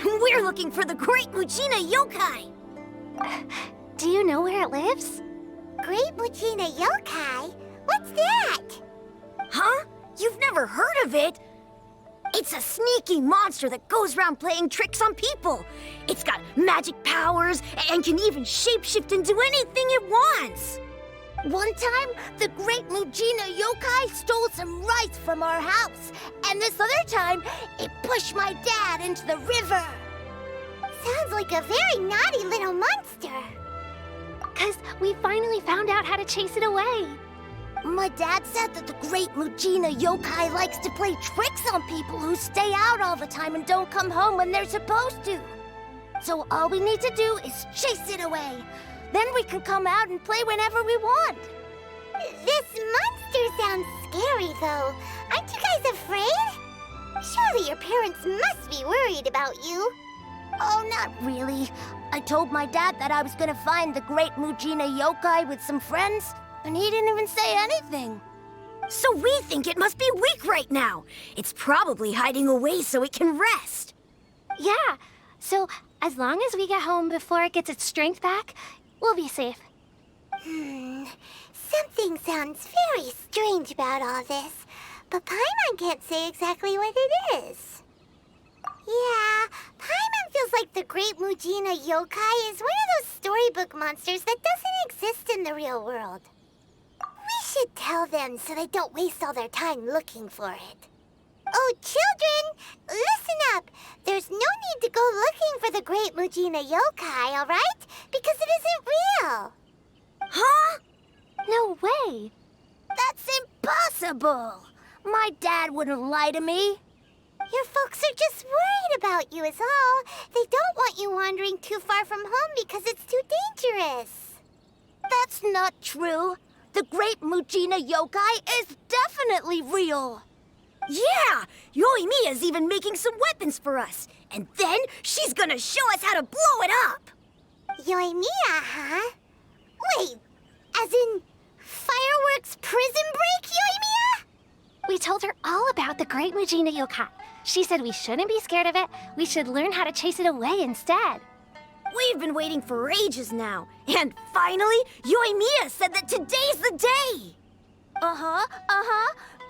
We're looking for the Great Mujina Yokai! Do you know where it lives? Great Mujina Yokai? What's that? Huh? You've never heard of it? It's a sneaky monster that goes around playing tricks on people. It's got magic powers and can even shapeshift into anything it wants. One time, the Great Mujina Yokai stole some rice from our house. And this other time, it pushed my dad into the river. Sounds like a very naughty little monster. 'Cause we finally found out how to chase it away. My dad said that the Great Mujina Yokai likes to play tricks on people who stay out all the time and don't come home when they're supposed to. So all we need to do is chase it away. Then we can come out and play whenever we want. This monster sounds scary, though. Aren't you guys afraid? Surely your parents must be worried about you. Oh, not really. I told my dad that I was gonna find the Great Mujina Yokai with some friends, and he didn't even say anything. So we think it must be weak right now. It's probably hiding away so it can rest. Yeah, so as long as we get home before it gets its strength back, we'll be safe. Something sounds very strange about all this, but Paimon can't say exactly what it is. Yeah, Paimon feels like the Great Mujina Yokai is one of those storybook monsters that doesn't exist in the real world. We should tell them so they don't waste all their time looking for it. Oh, children, listen up. There's no need to go looking for the Great Mujina Yokai, all right? Because it isn't real. Huh? No way. That's impossible. My dad wouldn't lie to me. Your folks are just worried about you is all. They don't want you wandering too far from home because it's too dangerous. That's not true. The Great Mujina Yokai is definitely real. Yeah! Yoimiya's even making some weapons for us. And then she's gonna show us how to blow it up! Yoimiya, huh? Wait, as in fireworks prison break, Yoimiya? We told her all about the Great Mujina Yokai. She said we shouldn't be scared of it. We should learn how to chase it away instead. We've been waiting for ages now. And finally, Yoimiya said that today's the day!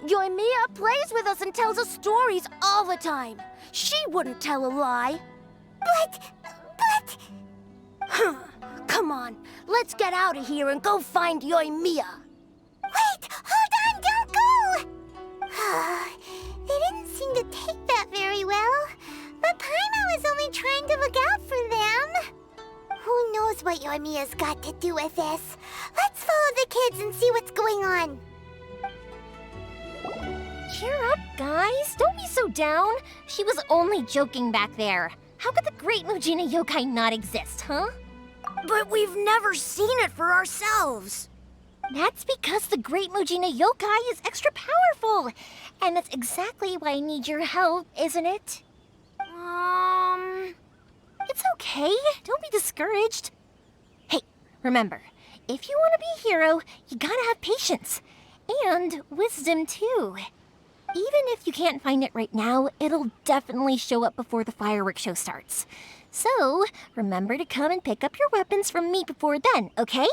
Yoimiya plays with us and tells us stories all the time. She wouldn't tell a lie. But... Come on, let's get out of here and go find Yoimiya. Wait, hold on, don't go! They didn't seem to take that very well. But Paimon was only trying to look out for them. Who knows what Yoimiya's got to do with this? Let's follow the kids and see what's going on. Cheer up, guys. Don't be so down. She was only joking back there. How could the Great Mujina Yokai not exist, huh? But we've never seen it for ourselves. That's because the Great Mujina Yokai is extra powerful. And that's exactly why I need your help, isn't it? It's okay. Don't be discouraged. Hey, remember, if you want to be a hero, you gotta have patience. And wisdom, too. Even if you can't find it right now, it'll definitely show up before the fireworks show starts. So, remember to come and pick up your weapons from me before then, okay?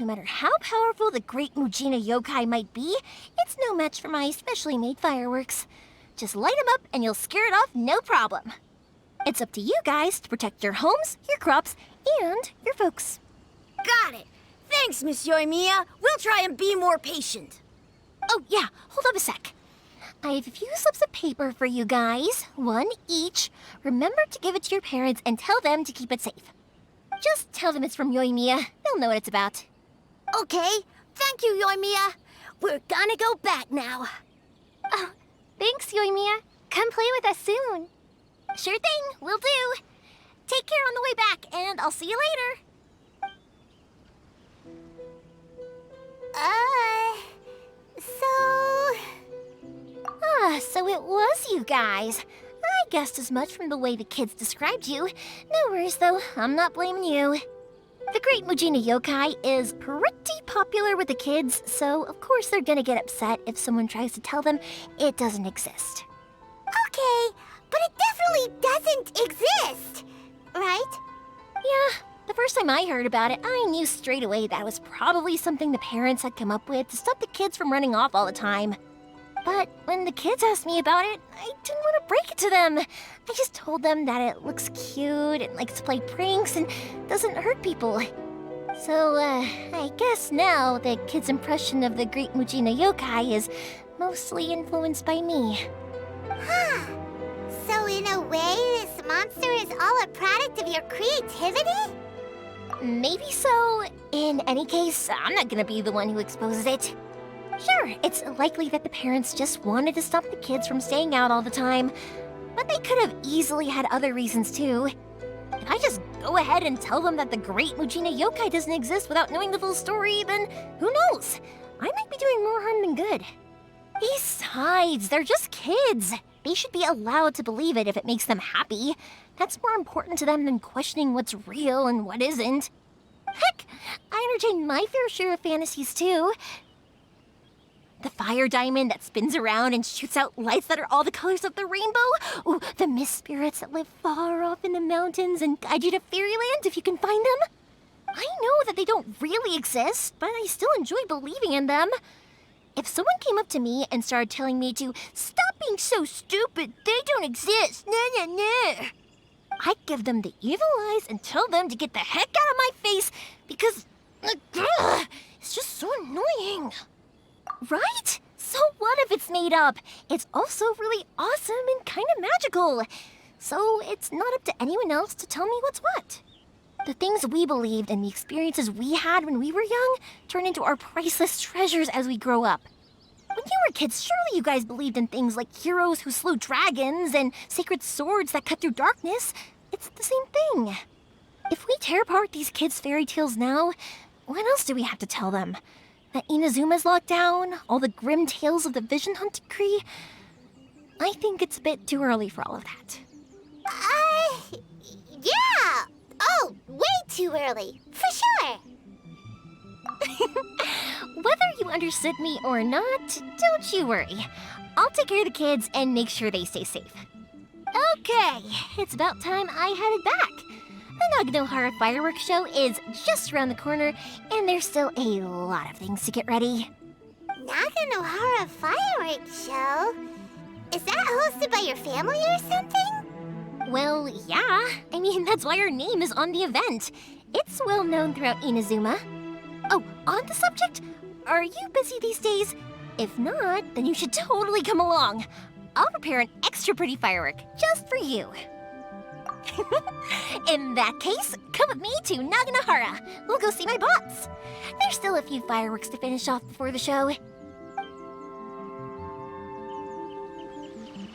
No matter how powerful the Great Mujina Yokai might be, it's no match for my specially made fireworks. Just light them up and you'll scare it off no problem. It's up to you guys to protect your homes, your crops, and your folks. Got it. Thanks, Miss Yoimiya. We'll try and be more patient. Oh, yeah, hold up a sec. I have a few slips of paper for you guys, one each. Remember to give it to your parents and tell them to keep it safe. Just tell them it's from Yoimiya. They'll know what it's about. Okay, thank you, Yoimiya. We're gonna go back now. Oh, thanks, Yoimiya. Come play with us soon. Sure thing, will do. Take care on the way back, and I'll see you later. So it was you guys. I guessed as much from the way the kids described you. No worries, though. I'm not blaming you. The Great Mujina Yokai is pretty popular with the kids, so of course they're gonna get upset if someone tries to tell them it doesn't exist. Okay, but it definitely doesn't exist! time I heard about it, I knew straight away that it was probably something the parents had come up with to stop the kids from running off all the time. But when the kids asked me about it, I didn't want to break it to them. I just told them that it looks cute and likes to play pranks and doesn't hurt people. So, I guess now the kids' impression of the Great Mujina Yokai is mostly influenced by me. Huh. So in a way, this monster is all a product of your creativity? Maybe so. In any case, I'm not gonna be the one who exposes it. Sure, it's likely that the parents just wanted to stop the kids from staying out all the time, but they could have easily had other reasons too. If I just go ahead and tell them that the Great Mujina Yokai doesn't exist without knowing the full story, then who knows? I might be doing more harm than good. Besides, they're just kids. They should be allowed to believe it if it makes them happy. That's more important to them than questioning what's real and what isn't. Heck, I entertain my fair share of fantasies too. The fire diamond that spins around and shoots out lights that are all the colors of the rainbow. Ooh, the mist spirits that live far off in the mountains and guide you to fairyland if you can find them. I know that they don't really exist, but I still enjoy believing in them. If someone came up to me and started telling me to stop being so stupid, they don't exist, nah. I'd give them the evil eyes and tell them to get the heck out of my face because it's just so annoying. Right? So what if it's made up? It's also really awesome and kind of magical. So it's not up to anyone else to tell me what's what. The things we believed and the experiences we had when we were young turn into our priceless treasures as we grow up. When you were kids, surely you guys believed in things like heroes who slew dragons and sacred swords that cut through darkness. It's the same thing. If we tear apart these kids' fairy tales now, what else do we have to tell them? That Inazuma's locked down? All the grim tales of the Vision Hunt Decree? I think it's a bit too early for all of that. Yeah! Oh, way too early, for sure! Whether you understood me or not, don't you worry. I'll take care of the kids and make sure they stay safe. Okay, it's about time I headed back. The Naganohara fireworks show is just around the corner, and there's still a lot of things to get ready. Naganohara fireworks show? Is that hosted by your family or something? Well, yeah. I mean, that's why our name is on the event. It's well known throughout Inazuma. Oh, on the subject, are you busy these days? If not, then you should totally come along. I'll prepare an extra pretty firework just for you. In that case, come with me to Naganohara. We'll go see my bots. There's still a few fireworks to finish off before the show.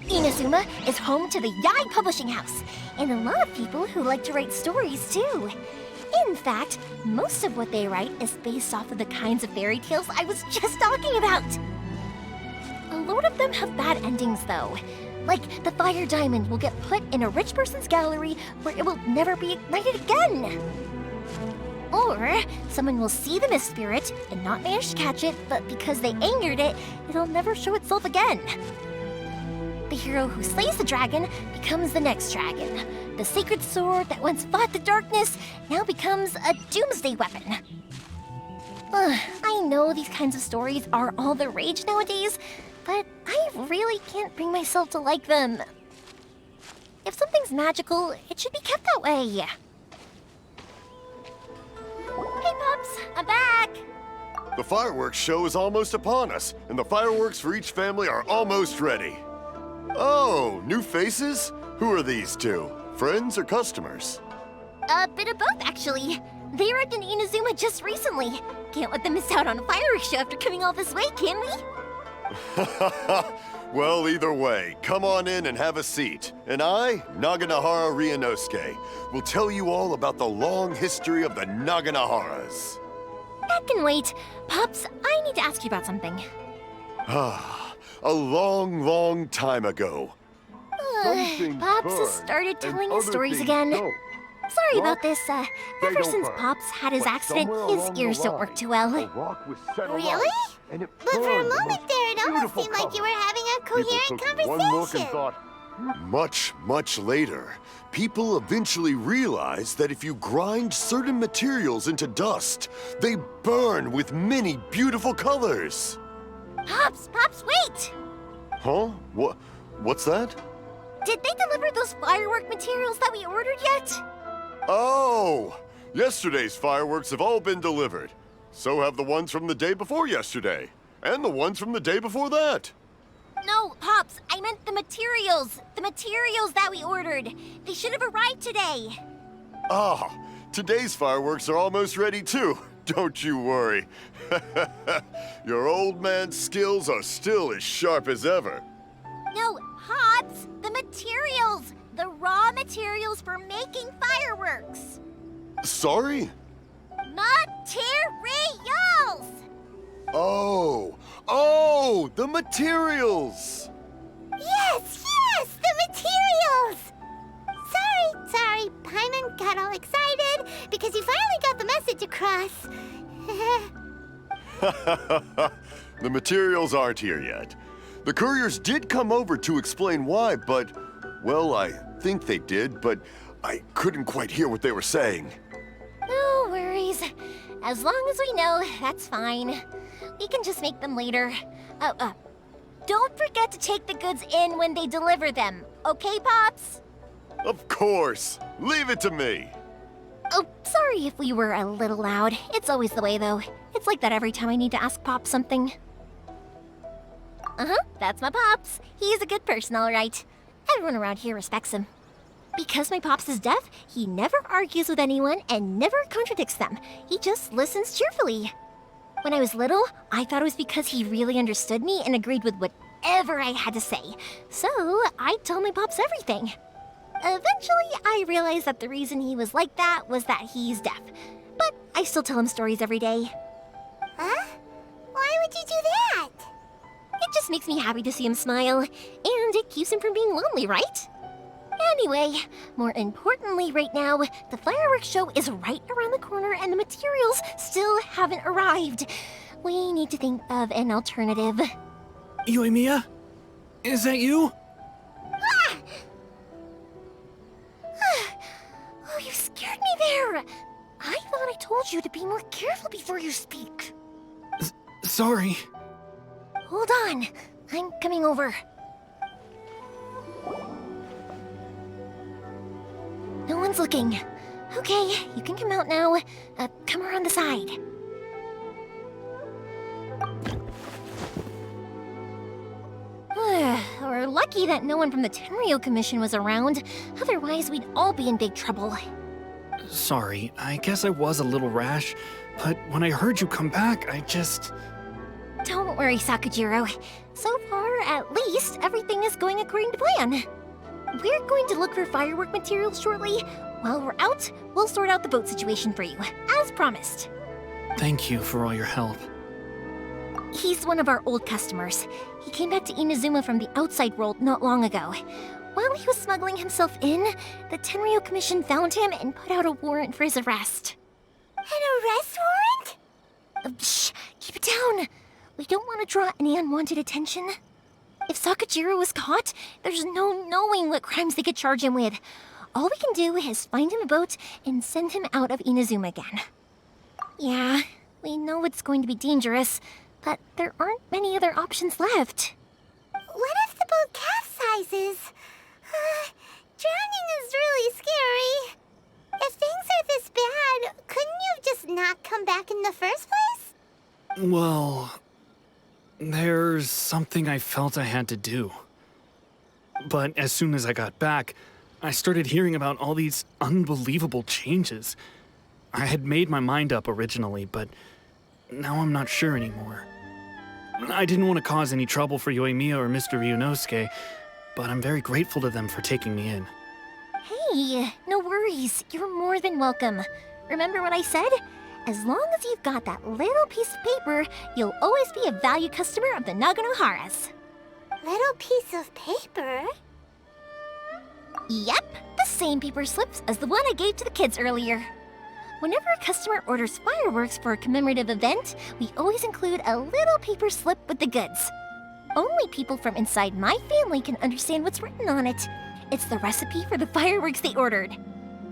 Inazuma is home to the Yai Publishing House, and a lot of people who like to write stories too. In fact, most of what they write is based off of the kinds of fairy tales I was just talking about. A lot of them have bad endings though. Like, the fire diamond will get put in a rich person's gallery where it will never be ignited again. Or, someone will see the mist spirit and not manage to catch it, but because they angered it, it'll never show itself again. The hero who slays the dragon becomes the next dragon. The sacred sword that once fought the darkness now becomes a doomsday weapon. I know these kinds of stories are all the rage nowadays, but I really can't bring myself to like them. If something's magical, it should be kept that way. Hey, Pups, I'm back! The fireworks show is almost upon us, and the fireworks for each family are almost ready. Oh, new faces? Who are these two? Friends or customers? A bit of both, actually. They arrived in Inazuma just recently. Can't let them miss out on a fireworks show after coming all this way, can we? Well, either way, come on in and have a seat. And I, Naganohara Ryunosuke, will tell you all about the long history of the Naganoharas. That can wait. Pops, I need to ask you about something. A long, long time ago. Pops has started telling his stories again. Sorry about this. Ever since Pops had his accident, his ears don't work too well. Really? But for a moment there, it almost seemed like you were having a coherent conversation. Much, much later, people eventually realized that if you grind certain materials into dust, they burn with many beautiful colors. Pops, wait! Huh? What's that? Did they deliver those firework materials that we ordered yet? Oh! Yesterday's fireworks have all been delivered. So have the ones from the day before yesterday. And the ones from the day before that. No, Pops, I meant the materials. The materials that we ordered. They should have arrived today. Ah, today's fireworks are almost ready too. Don't you worry. Your old man's skills are still as sharp as ever. No, Pops, the materials. The raw materials for making fireworks. Sorry? Materials! Oh, the materials! Yes, the materials! Sorry, Paimon got all excited because he finally got the message across. The materials aren't here yet. The couriers did come over to explain why, but, well, I think they did, but I couldn't quite hear what they were saying. No worries. As long as we know, that's fine. We can just make them later. Don't forget to take the goods in when they deliver them. Okay, Pops? Of course. Leave it to me. Oh, sorry if we were a little loud. It's always the way, though. It's like that every time I need to ask Pops something. That's my Pops. He's a good person, all right. Everyone around here respects him. Because my Pops is deaf, he never argues with anyone and never contradicts them. He just listens cheerfully. When I was little, I thought it was because he really understood me and agreed with whatever I had to say. So I'd tell my Pops everything. Eventually, I realized that the reason he was like that was that he's deaf. But I still tell him stories every day. Huh? Why would you do that? It just makes me happy to see him smile, and it keeps him from being lonely, right? Anyway, more importantly right now, the fireworks show is right around the corner and the materials still haven't arrived. We need to think of an alternative. Yoimiya? Is that you? Oh, you scared me there! I thought I told you to be more careful before you speak. Sorry. Hold on, I'm coming over. No one's looking. Okay, you can come out now. Come around the side. We're lucky that no one from the Tenryo Commission was around. Otherwise, we'd all be in big trouble. Sorry, I guess I was a little rash, but when I heard you come back, I just... Don't worry, Sakujiro. So far, at least, everything is going according to plan. We're going to look for firework materials shortly. While we're out, we'll sort out the boat situation for you, as promised. Thank you for all your help. He's one of our old customers. He came back to Inazuma from the outside world not long ago. While he was smuggling himself in, the Tenryo Commission found him and put out a warrant for his arrest. An arrest warrant? Shh! Keep it down! We don't want to draw any unwanted attention. If Sakujiro was caught, there's no knowing what crimes they could charge him with. All we can do is find him a boat and send him out of Inazuma again. Yeah, we know it's going to be dangerous, but there aren't many other options left. What if the boat capsizes? Drowning is really scary. If things are this bad, couldn't you have just not come back in the first place? Well, there's something I felt I had to do. But as soon as I got back, I started hearing about all these unbelievable changes. I had made my mind up originally, but now I'm not sure anymore. I didn't want to cause any trouble for Yoimiya or Mr. Ryunosuke, but I'm very grateful to them for taking me in. Hey, no worries. You're more than welcome. Remember what I said? As long as you've got that little piece of paper, you'll always be a valued customer of the Naganohara's. Little piece of paper? Yep, the same paper slips as the one I gave to the kids earlier. Whenever a customer orders fireworks for a commemorative event, we always include a little paper slip with the goods. Only people from inside my family can understand what's written on it. It's the recipe for the fireworks they ordered.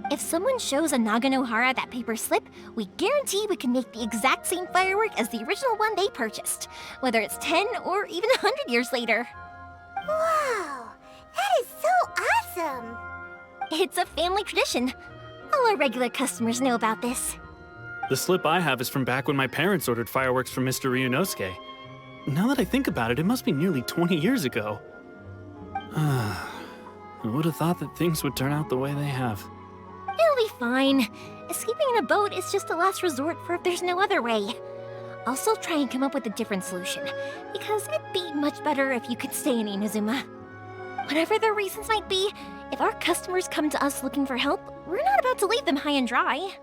If someone shows a Naganohara that paper slip, we guarantee we can make the exact same firework as the original one they purchased, whether it's 10 or even 100 years later. Wow, that is so awesome! It's a family tradition. All our regular customers know about this. The slip I have is from back when my parents ordered fireworks from Mr. Ryunosuke. Now that I think about it, it must be nearly 20 years ago. I would have thought that things would turn out the way they have. It'll be fine. Escaping in a boat is just a last resort for if there's no other way. I'll still try and come up with a different solution, because it'd be much better if you could stay in Inazuma. Whatever their reasons might be, if our customers come to us looking for help, we're not about to leave them high and dry.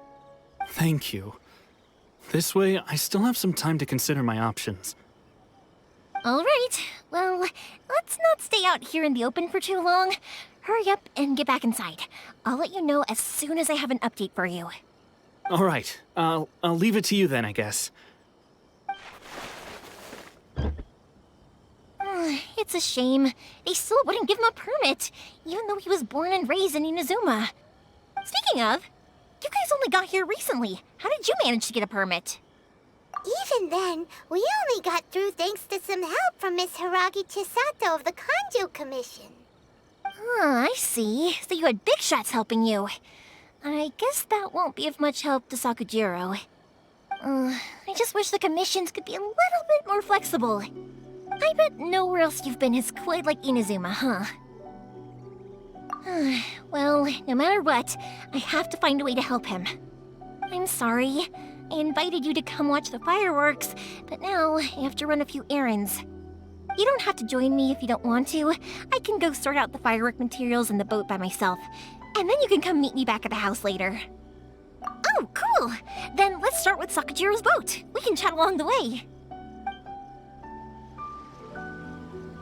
Thank you. This way, I still have some time to consider my options. All right, well, let's not stay out here in the open for too long. Hurry up and get back inside. I'll let you know as soon as I have an update for you. All right, I'll leave it to you then, I guess. It's a shame. They still wouldn't give him a permit, even though he was born and raised in Inazuma. Speaking of, you guys only got here recently. How did you manage to get a permit? Even then, we only got through thanks to some help from Miss Hiragi Chisato of the Kanjo Commission. I see. So you had big shots helping you. I guess that won't be of much help to Sakujiro. I just wish the commissions could be a little bit more flexible. I bet nowhere else you've been is quite like Inazuma, huh? Well, no matter what, I have to find a way to help him. I'm sorry. I invited you to come watch the fireworks, but now I have to run a few errands. You don't have to join me if you don't want to. I can go sort out the firework materials in the boat by myself, and then you can come meet me back at the house later. Oh, cool! Then let's start with Sakujiro's boat. We can chat along the way.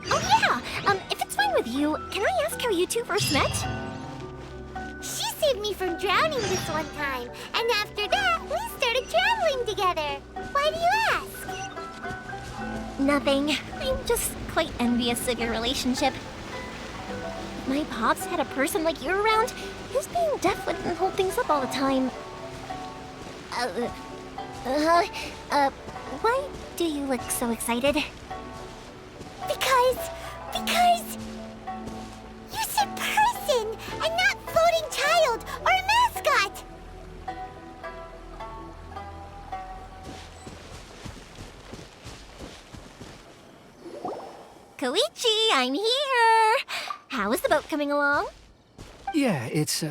Oh yeah! If it's fine with you, can I ask how you two first met? She saved me from drowning this one time, and after that, we started traveling together. Why do you ask? Nothing. I'm just quite envious of your relationship. If my pops had a person like you around, his being deaf wouldn't hold things up all the time. Why do you look so excited? Because... You said person, and not floating child, or mascot! Koichi, I'm here! How is the boat coming along? Yeah, it's,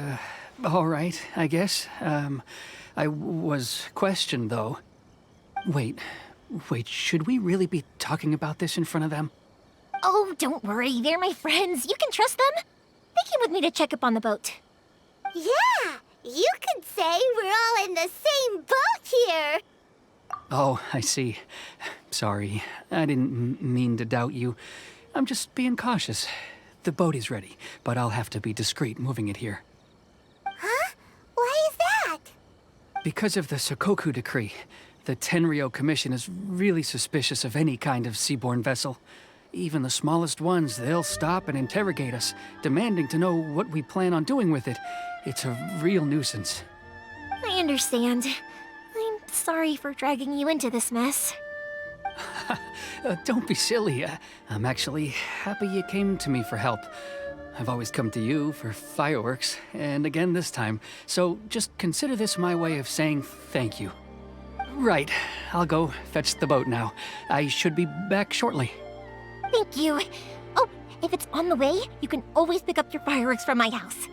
all right, I guess. I was questioned, though. Wait, should we really be talking about this in front of them? Oh, don't worry, they're my friends. You can trust them. They came with me to check up on the boat. Yeah, you could say we're all in the same boat here. Oh, I see. Sorry, I didn't mean to doubt you. I'm just being cautious. The boat is ready, but I'll have to be discreet moving it here. Huh? Why is that? Because of the Sokoku decree, the Tenryo Commission is really suspicious of any kind of seaborne vessel. Even the smallest ones, they'll stop and interrogate us, demanding to know what we plan on doing with it. It's a real nuisance. I understand. I'm sorry for dragging you into this mess. Don't be silly. I'm actually happy you came to me for help. I've always come to you for fireworks, and again this time. So just consider this my way of saying thank you. Right, I'll go fetch the boat now. I should be back shortly. Thank you. Oh, if it's on the way, you can always pick up your fireworks from my house.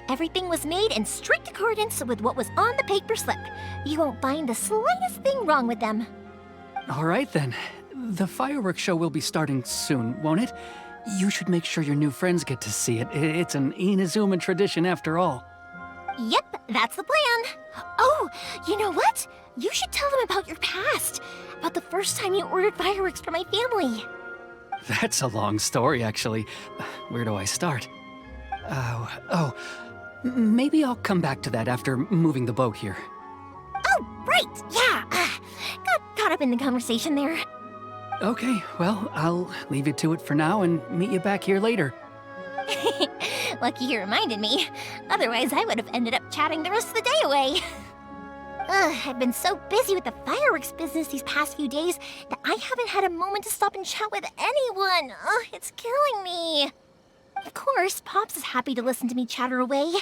Everything was made in strict accordance with what was on the paper slip. You won't find the slightest thing wrong with them. All right then. The fireworks show will be starting soon, won't it? You should make sure your new friends get to see it. It's an Inazuma tradition after all. Yep, that's the plan. Oh, you know what? You should tell them about your past. About the first time you ordered fireworks for my family. That's a long story, actually. Where do I start? Maybe I'll come back to that after moving the boat here. Oh, right, yeah. Got caught up in the conversation there. Okay, well, I'll leave you to it for now and meet you back here later. Lucky you reminded me. Otherwise, I would have ended up chatting the rest of the day away. Ugh, I've been so busy with the fireworks business these past few days that I haven't had a moment to stop and chat with anyone. Ugh, it's killing me. Of course, Pops is happy to listen to me chatter away,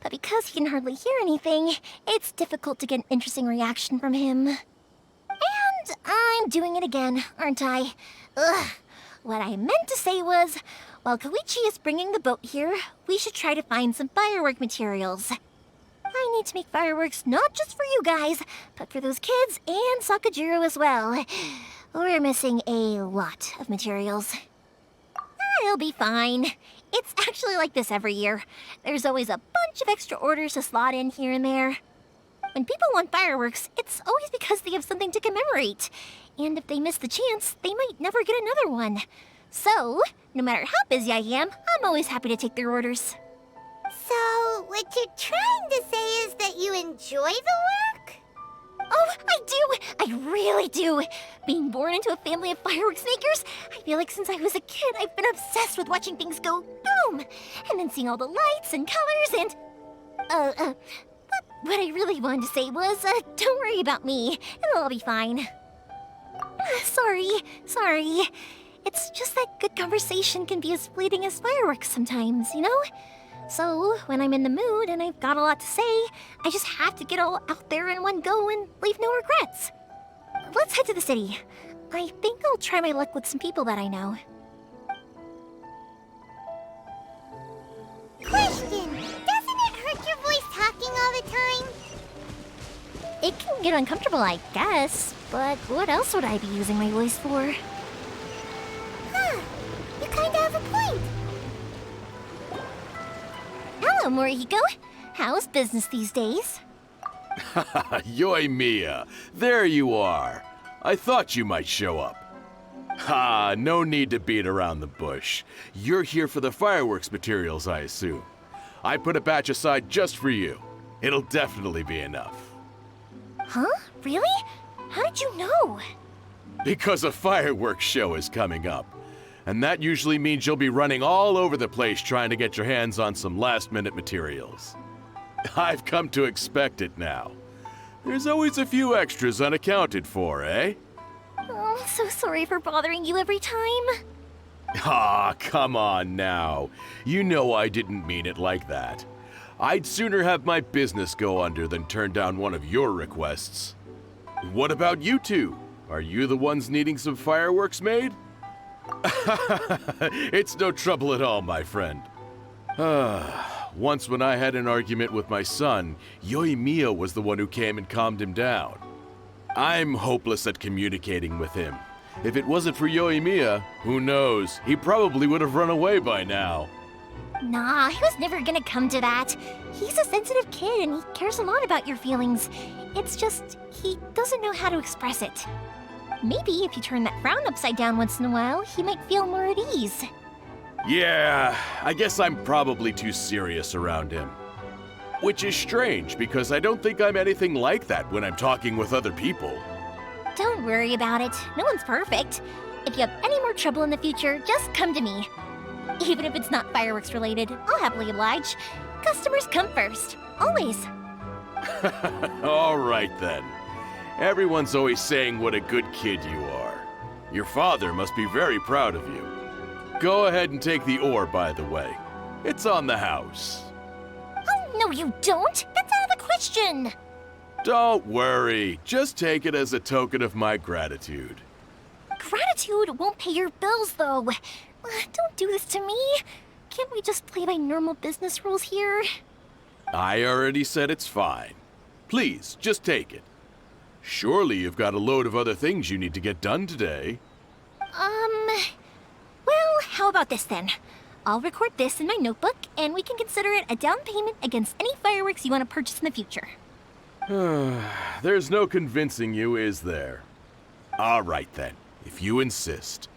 but because he can hardly hear anything, it's difficult to get an interesting reaction from him. And I'm doing it again, aren't I? Ugh. What I meant to say was, while Koichi is bringing the boat here, we should try to find some firework materials. I need to make fireworks not just for you guys, but for those kids and Sakajiro as well. We're missing a lot of materials. It'll be fine. It's actually like this every year. There's always a bunch of extra orders to slot in here and there. When people want fireworks, it's always because they have something to commemorate. And if they miss the chance, they might never get another one. So, no matter how busy I am, I'm always happy to take their orders. So, what you're trying to say is that you enjoy the work? Oh, I do! I really do! Being born into a family of fireworks makers, I feel like since I was a kid, I've been obsessed with watching things go boom! And then seeing all the lights and colors and... What I really wanted to say was, don't worry about me. It'll all be fine. Sorry. It's just that good conversation can be as fleeting as fireworks sometimes, you know? So, when I'm in the mood and I've got a lot to say, I just have to get all out there in one go and leave no regrets. Let's head to the city. I think I'll try my luck with some people that I know. Question! Doesn't it hurt your voice talking all the time? It can get uncomfortable, I guess, but what else would I be using my voice for? Huh. You kinda have a point. Hello, Morihiko. How's business these days? Yoimiya, there you are. I thought you might show up. Ha, no need to beat around the bush. You're here for the fireworks materials, I assume. I put a batch aside just for you. It'll definitely be enough. Huh? Really? How did you know? Because a fireworks show is coming up. And that usually means you'll be running all over the place trying to get your hands on some last-minute materials. I've come to expect it now. There's always a few extras unaccounted for, eh? Oh, so sorry for bothering you every time. Ah, come on now. You know I didn't mean it like that. I'd sooner have my business go under than turn down one of your requests. What about you two? Are you the ones needing some fireworks made? It's no trouble at all, my friend. Once when I had an argument with my son, Yoimiya was the one who came and calmed him down. I'm hopeless at communicating with him. If it wasn't for Yoimiya, who knows, he probably would have run away by now. Nah, he was never gonna come to that. He's a sensitive kid and he cares a lot about your feelings. It's just, he doesn't know how to express it. Maybe if you turn that frown upside down once in a while, he might feel more at ease. Yeah, I guess I'm probably too serious around him. Which is strange, because I don't think I'm anything like that when I'm talking with other people. Don't worry about it. No one's perfect. If you have any more trouble in the future, just come to me. Even if it's not fireworks related, I'll happily oblige. Customers come first. Always. All right then. Everyone's always saying what a good kid you are. Your father must be very proud of you. Go ahead and take the ore, by the way. It's on the house. Oh, no you don't! That's out of the question! Don't worry. Just take it as a token of my gratitude. Gratitude won't pay your bills, though. Don't do this to me. Can't we just play by normal business rules here? I already said it's fine. Please, just take it. Surely you've got a load of other things you need to get done today. Well, how about this then? I'll record this in my notebook, and we can consider it a down payment against any fireworks you want to purchase in the future. There's no convincing you, is there? All right then, if you insist.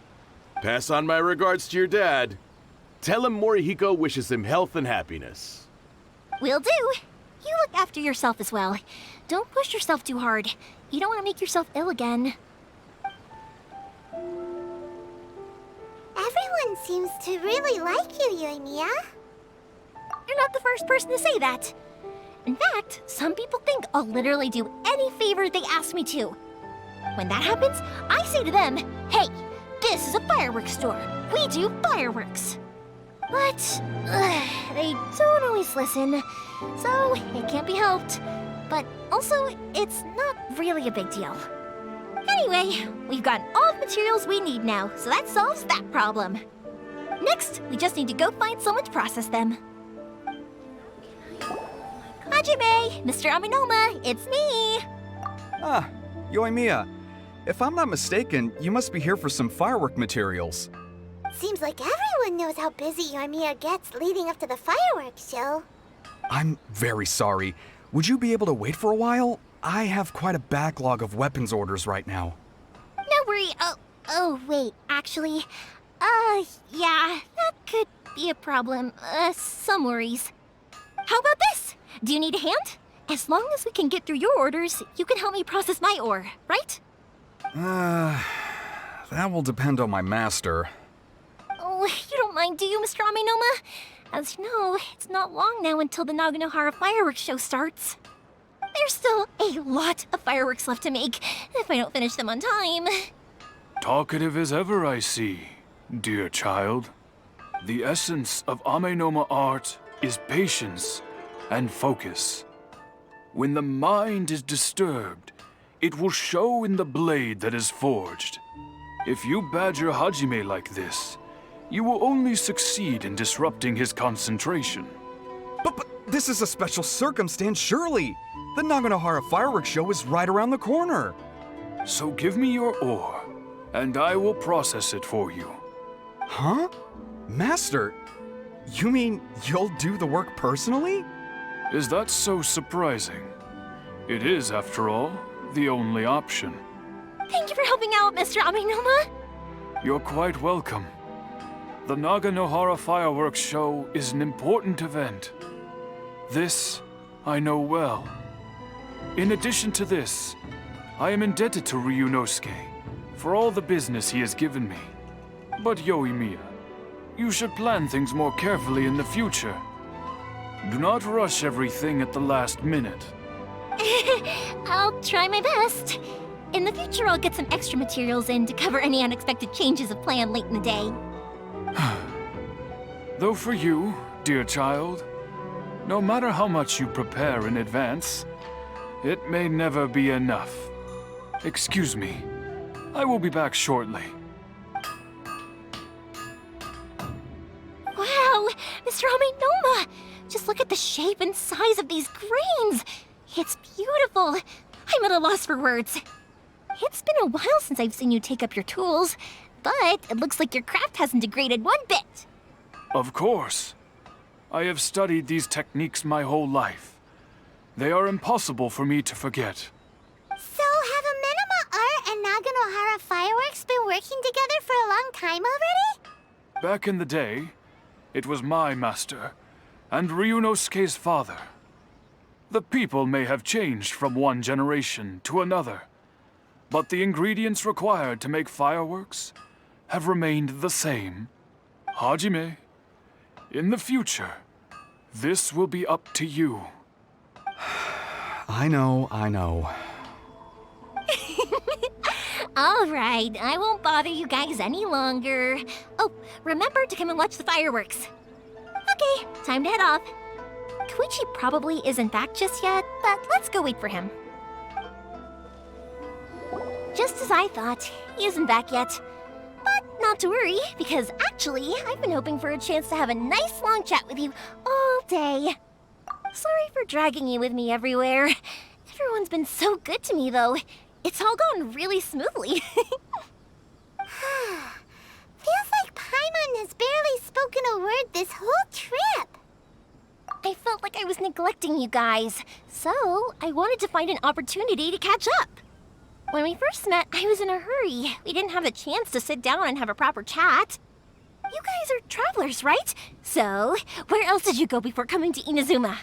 Pass on my regards to your dad. Tell him Morihiko wishes him health and happiness. Will do. You look after yourself as well. Don't push yourself too hard. You don't want to make yourself ill again. Everyone seems to really like you, Yoimiya. You're not the first person to say that. In fact, some people think I'll literally do any favor they ask me to. When that happens, I say to them, hey, this is a fireworks store. We do fireworks. But they don't always listen, so it can't be helped. But also, it's not really a big deal. Anyway, we've gotten all the materials we need now, so that solves that problem. Next, we just need to go find someone to process them. Hajime, Mr. Aminoma, it's me! Ah, Yoimiya. If I'm not mistaken, you must be here for some firework materials. Seems like everyone knows how busy Yoimiya gets leading up to the fireworks show. I'm very sorry. Would you be able to wait for a while? I have quite a backlog of weapons orders right now. No worry. Oh, wait, actually, yeah, that could be a problem. Some worries. How about this? Do you need a hand? As long as we can get through your orders, you can help me process my ore, right? That will depend on my master. Oh, you don't mind, do you, Mr. Aminoma? As you know, it's not long now until the Naganohara fireworks show starts. There's still a lot of fireworks left to make, if I don't finish them on time. Talkative as ever, I see, dear child. The essence of Amenoma art is patience and focus. When the mind is disturbed, it will show in the blade that is forged. If you badger Hajime like this, you will only succeed in disrupting his concentration. But this is a special circumstance, surely. The Naganohara fireworks show is right around the corner. So give me your ore, and I will process it for you. Huh? Master, you mean you'll do the work personally? Is that so surprising? It is, after all, the only option. Thank you for helping out, Mr. Aminoma. You're quite welcome. The Naganohara fireworks show is an important event. This I know well. In addition to this, I am indebted to Ryunosuke for all the business he has given me. But Yoimiya, you should plan things more carefully in the future. Do not rush everything at the last minute. I'll try my best. In the future, I'll get some extra materials in to cover any unexpected changes of plan late in the day. Though for you, dear child, no matter how much you prepare in advance, it may never be enough. Excuse me. I will be back shortly. Wow, Mr. Aminoma! Just look at the shape and size of these grains! It's beautiful! I'm at a loss for words. It's been a while since I've seen you take up your tools, but it looks like your craft hasn't degraded one bit. Of course. I have studied these techniques my whole life. They are impossible for me to forget. So have Amenoma Art and Naganohara Fireworks been working together for a long time already? Back in the day, it was my master and Ryunosuke's father. The people may have changed from one generation to another, but the ingredients required to make fireworks have remained the same. Hajime, in the future, this will be up to you. I know. All right, I won't bother you guys any longer. Oh, remember to come and watch the fireworks. Okay, time to head off. Koichi probably isn't back just yet, but let's go wait for him. Just as I thought, he isn't back yet. But not to worry, because actually, I've been hoping for a chance to have a nice long chat with you all day. Sorry for dragging you with me everywhere. Everyone's been so good to me, though. It's all gone really smoothly. Feels like Paimon has barely spoken a word this whole trip. I felt like I was neglecting you guys, so I wanted to find an opportunity to catch up. When we first met, I was in a hurry. We didn't have a chance to sit down and have a proper chat. You guys are travelers, right? So, where else did you go before coming to Inazuma?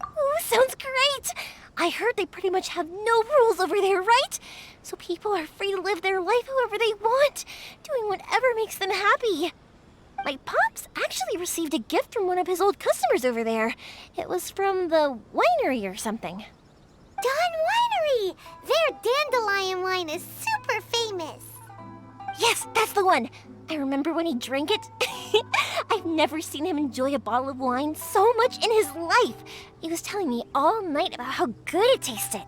Ooh, sounds great! I heard they pretty much have no rules over there, right? So people are free to live their life however they want, doing whatever makes them happy. My pops actually received a gift from one of his old customers over there. It was from the winery or something. Dawn Winery! Their dandelion wine is super famous. Yes, that's the one. I remember when he drank it. I've never seen him enjoy a bottle of wine so much in his life. He was telling me all night about how good it tasted.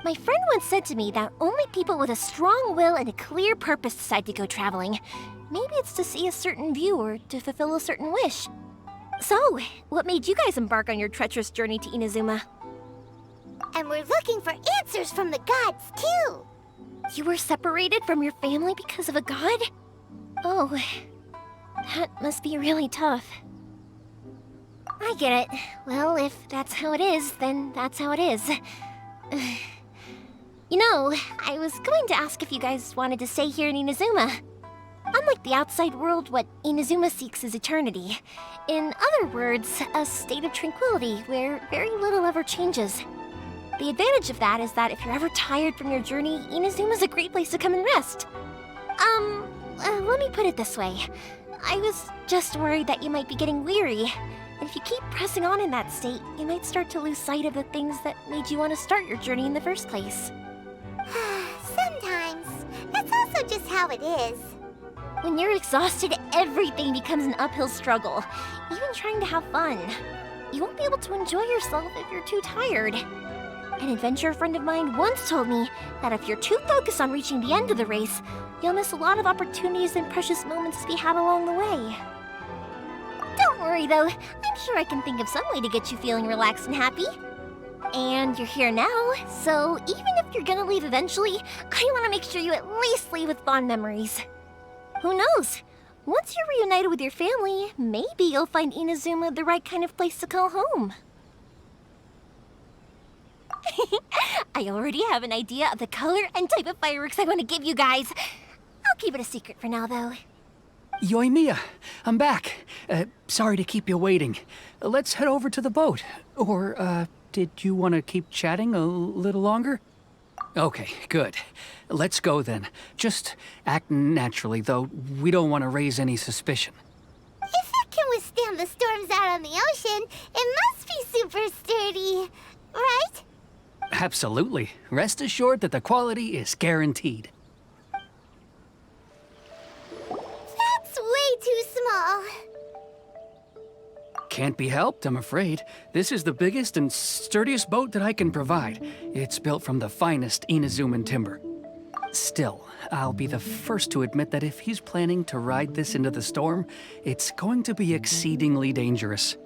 My friend once said to me that only people with a strong will and a clear purpose decide to go traveling. Maybe it's to see a certain view or to fulfill a certain wish. So, what made you guys embark on your treacherous journey to Inazuma? And we're looking for answers from the gods, too. You were separated from your family because of a god? Oh, that must be really tough. I get it. Well, if that's how it is, then that's how it is. You know, I was going to ask if you guys wanted to stay here in Inazuma. Unlike the outside world, what Inazuma seeks is eternity. In other words, a state of tranquility where very little ever changes. The advantage of that is that if you're ever tired from your journey, Inazuma's a great place to come and rest. Let me put it this way. I was just worried that you might be getting weary. And if you keep pressing on in that state, you might start to lose sight of the things that made you want to start your journey in the first place. Sometimes. That's also just how it is. When you're exhausted, everything becomes an uphill struggle, even trying to have fun. You won't be able to enjoy yourself if you're too tired. An adventurer friend of mine once told me that if you're too focused on reaching the end of the race, you'll miss a lot of opportunities and precious moments to be had along the way. Don't worry though, I'm sure I can think of some way to get you feeling relaxed and happy. And you're here now, so even if you're gonna leave eventually, I want to make sure you at least leave with fond memories. Who knows? Once you're reunited with your family, maybe you'll find Inazuma the right kind of place to call home. I already have an idea of the color and type of fireworks I want to give you guys. I'll keep it a secret for now, though. Yoimiya, I'm back. Sorry to keep you waiting. Let's head over to the boat. Or, did you want to keep chatting a little longer? Okay, good. Let's go then. Just act naturally, though. We don't want to raise any suspicion. If it can withstand the storms out on the ocean, it must be super sturdy, right? Absolutely. Rest assured that the quality is guaranteed. That's way too small. Can't be helped, I'm afraid. This is the biggest and sturdiest boat that I can provide. It's built from the finest Inazuman timber. Still, I'll be the first to admit that if he's planning to ride this into the storm, it's going to be exceedingly dangerous.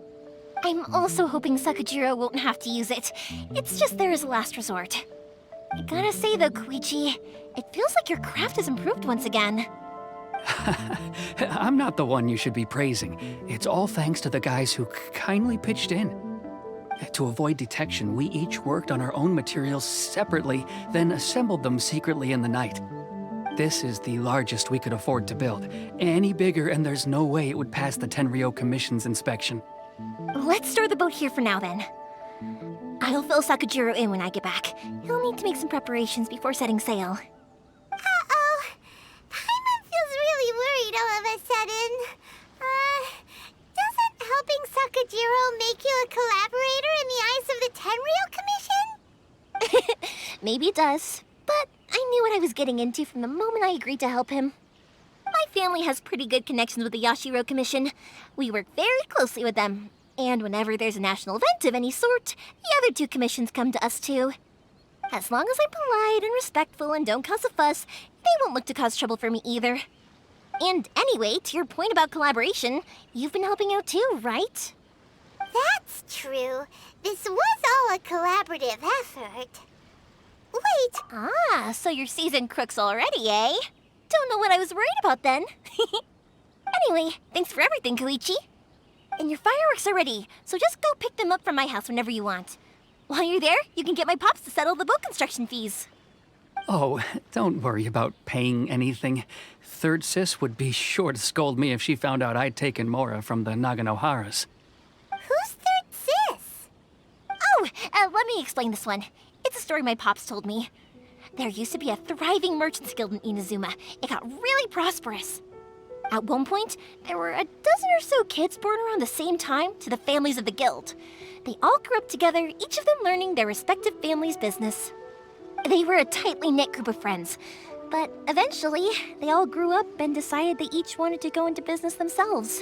I'm also hoping Sakajiro won't have to use it. It's just there as a last resort. I gotta say though, Koichi, it feels like your craft has improved once again. I'm not the one you should be praising. It's all thanks to the guys who kindly pitched in. To avoid detection, we each worked on our own materials separately, then assembled them secretly in the night. This is the largest we could afford to build. Any bigger and there's no way it would pass the Tenryou Commission's inspection. Let's store the boat here for now, then. I'll fill Sakajiro in when I get back. He'll need to make some preparations before setting sail. Uh-oh. Paimon feels really worried all of a sudden. Doesn't helping Sakajiro make you a collaborator in the eyes of the Tenryou Commission? Maybe it does, but I knew what I was getting into from the moment I agreed to help him. My family has pretty good connections with the Yashiro Commission. We work very closely with them. And whenever there's a national event of any sort, the other two commissions come to us too. As long as I'm polite and respectful and don't cause a fuss, they won't look to cause trouble for me either. And anyway, to your point about collaboration, you've been helping out too, right? That's true. This was all a collaborative effort. Wait, Ah, so you're seasoned crooks already, eh? Don't know what I was worried about then. Anyway, thanks for everything, Koichi. And your fireworks are ready, so just go pick them up from my house whenever you want. While you're there, you can get my pops to settle the boat construction fees. Oh, don't worry about paying anything. Third Sis would be sure to scold me if she found out I'd taken Mora from the Naganoharas. who's Third Sis? Oh, let me explain this one. It's a story my pops told me. There used to be a thriving merchants guild in Inazuma. It got really prosperous. At one point, there were a dozen or so kids born around the same time to the families of the guild. They all grew up together, each of them learning their respective family's business. They were a tightly knit group of friends, but eventually, they all grew up and decided they each wanted to go into business themselves.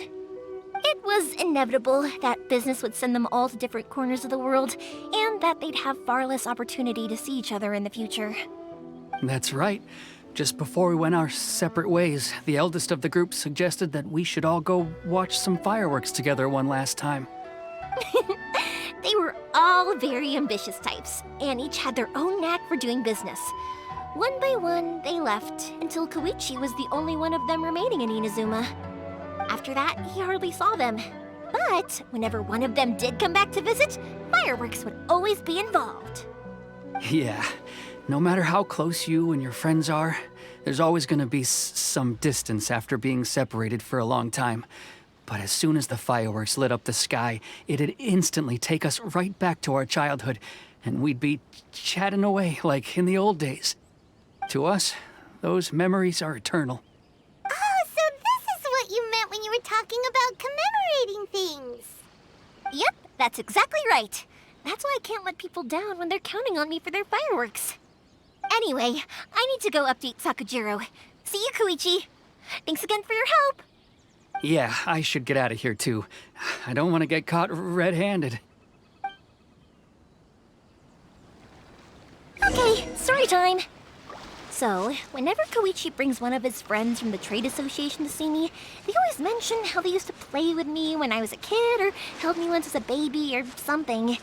It was inevitable that business would send them all to different corners of the world, and that they'd have far less opportunity to see each other in the future. That's right. Just before we went our separate ways, the eldest of the group suggested that we should all go watch some fireworks together one last time. They were all very ambitious types, and each had their own knack for doing business. One by one, they left, until Koichi was the only one of them remaining in Inazuma. After that, he hardly saw them. But whenever one of them did come back to visit, fireworks would always be involved. Yeah, no matter how close you and your friends are, there's always gonna be some distance after being separated for a long time. But as soon as the fireworks lit up the sky, it'd instantly take us right back to our childhood, and we'd be chatting away like in the old days. To us, those memories are eternal. Oh, so this is what you meant when you were talking about commemorating things. Yep, that's exactly right. That's why I can't let people down when they're counting on me for their fireworks. Anyway, I need to go update Sakujiro. See you, Koichi. Thanks again for your help. Yeah, I should get out of here too. I don't want to get caught red-handed. Okay, story time. So, whenever Koichi brings one of his friends from the trade association to see me, they always mention how they used to play with me when I was a kid or held me once as a baby or something.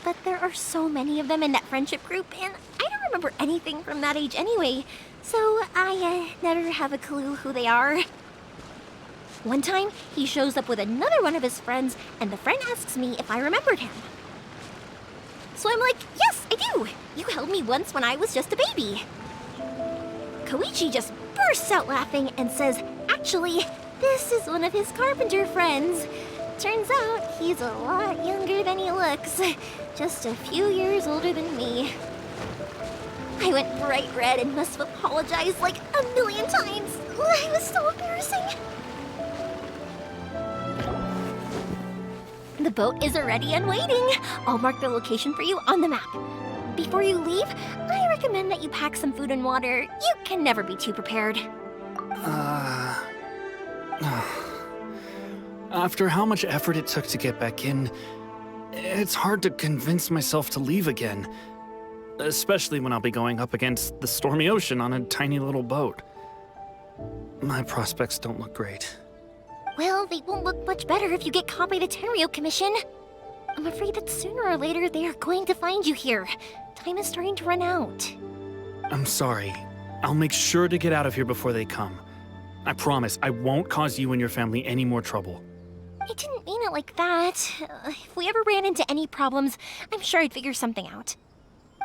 But there are so many of them in that friendship group, and I don't remember anything from that age anyway, so I never have a clue who they are. One time, he shows up with another one of his friends, and the friend asks me if I remembered him. So I'm like, yes, I do! You held me once when I was just a baby. Koichi just bursts out laughing and says, actually, this is one of his carpenter friends. Turns out he's a lot younger than he looks, just a few years older than me. I went bright red and must have apologized like a million times. It was so embarrassing. The boat is ready and waiting. I'll mark the location for you on the map. Before you leave, I recommend that you pack some food and water. You can never be too prepared. After how much effort it took to get back in, it's hard to convince myself to leave again. Especially when I'll be going up against the stormy ocean on a tiny little boat. My prospects don't look great. Well, they won't look much better if you get caught by the Tenryou Commission. I'm afraid that sooner or later they are going to find you here. Time is starting to run out. I'm sorry. I'll make sure to get out of here before they come. I promise I won't cause you and your family any more trouble. I didn't mean it like that. If we ever ran into any problems, I'm sure I'd figure something out.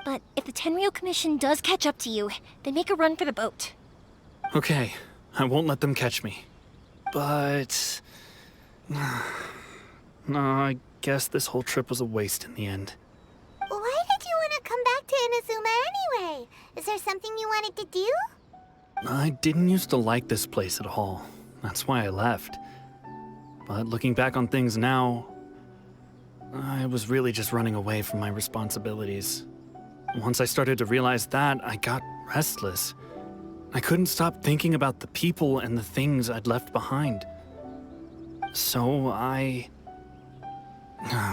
But if the Tenryou Commission does catch up to you, then make a run for the boat. Okay, I won't let them catch me. But... no, I guess this whole trip was a waste in the end. Why did you want to come back to Inazuma anyway? Is there something you wanted to do? I didn't used to like this place at all. That's why I left. But looking back on things now, I was really just running away from my responsibilities. Once I started to realize that, I got restless. I couldn't stop thinking about the people and the things I'd left behind. So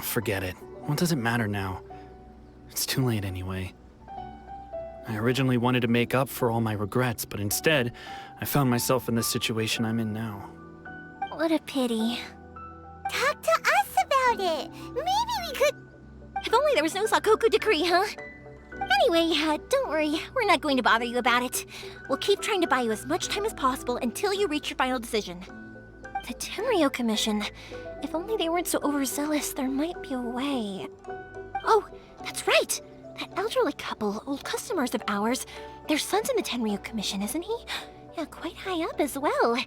forget it. What does it matter now? It's too late anyway. I originally wanted to make up for all my regrets, but instead, I found myself in the situation I'm in now. What a pity. Talk to us about it. Maybe we could... If only there was no Sakoku decree, huh? Anyway, don't worry. We're not going to bother you about it. We'll keep trying to buy you as much time as possible until you reach your final decision. The Tenryou Commission. If only they weren't so overzealous, there might be a way. Oh, that's right! That elderly couple, old customers of ours, their son's in the Tenryou Commission, isn't he? Yeah, quite high up as well.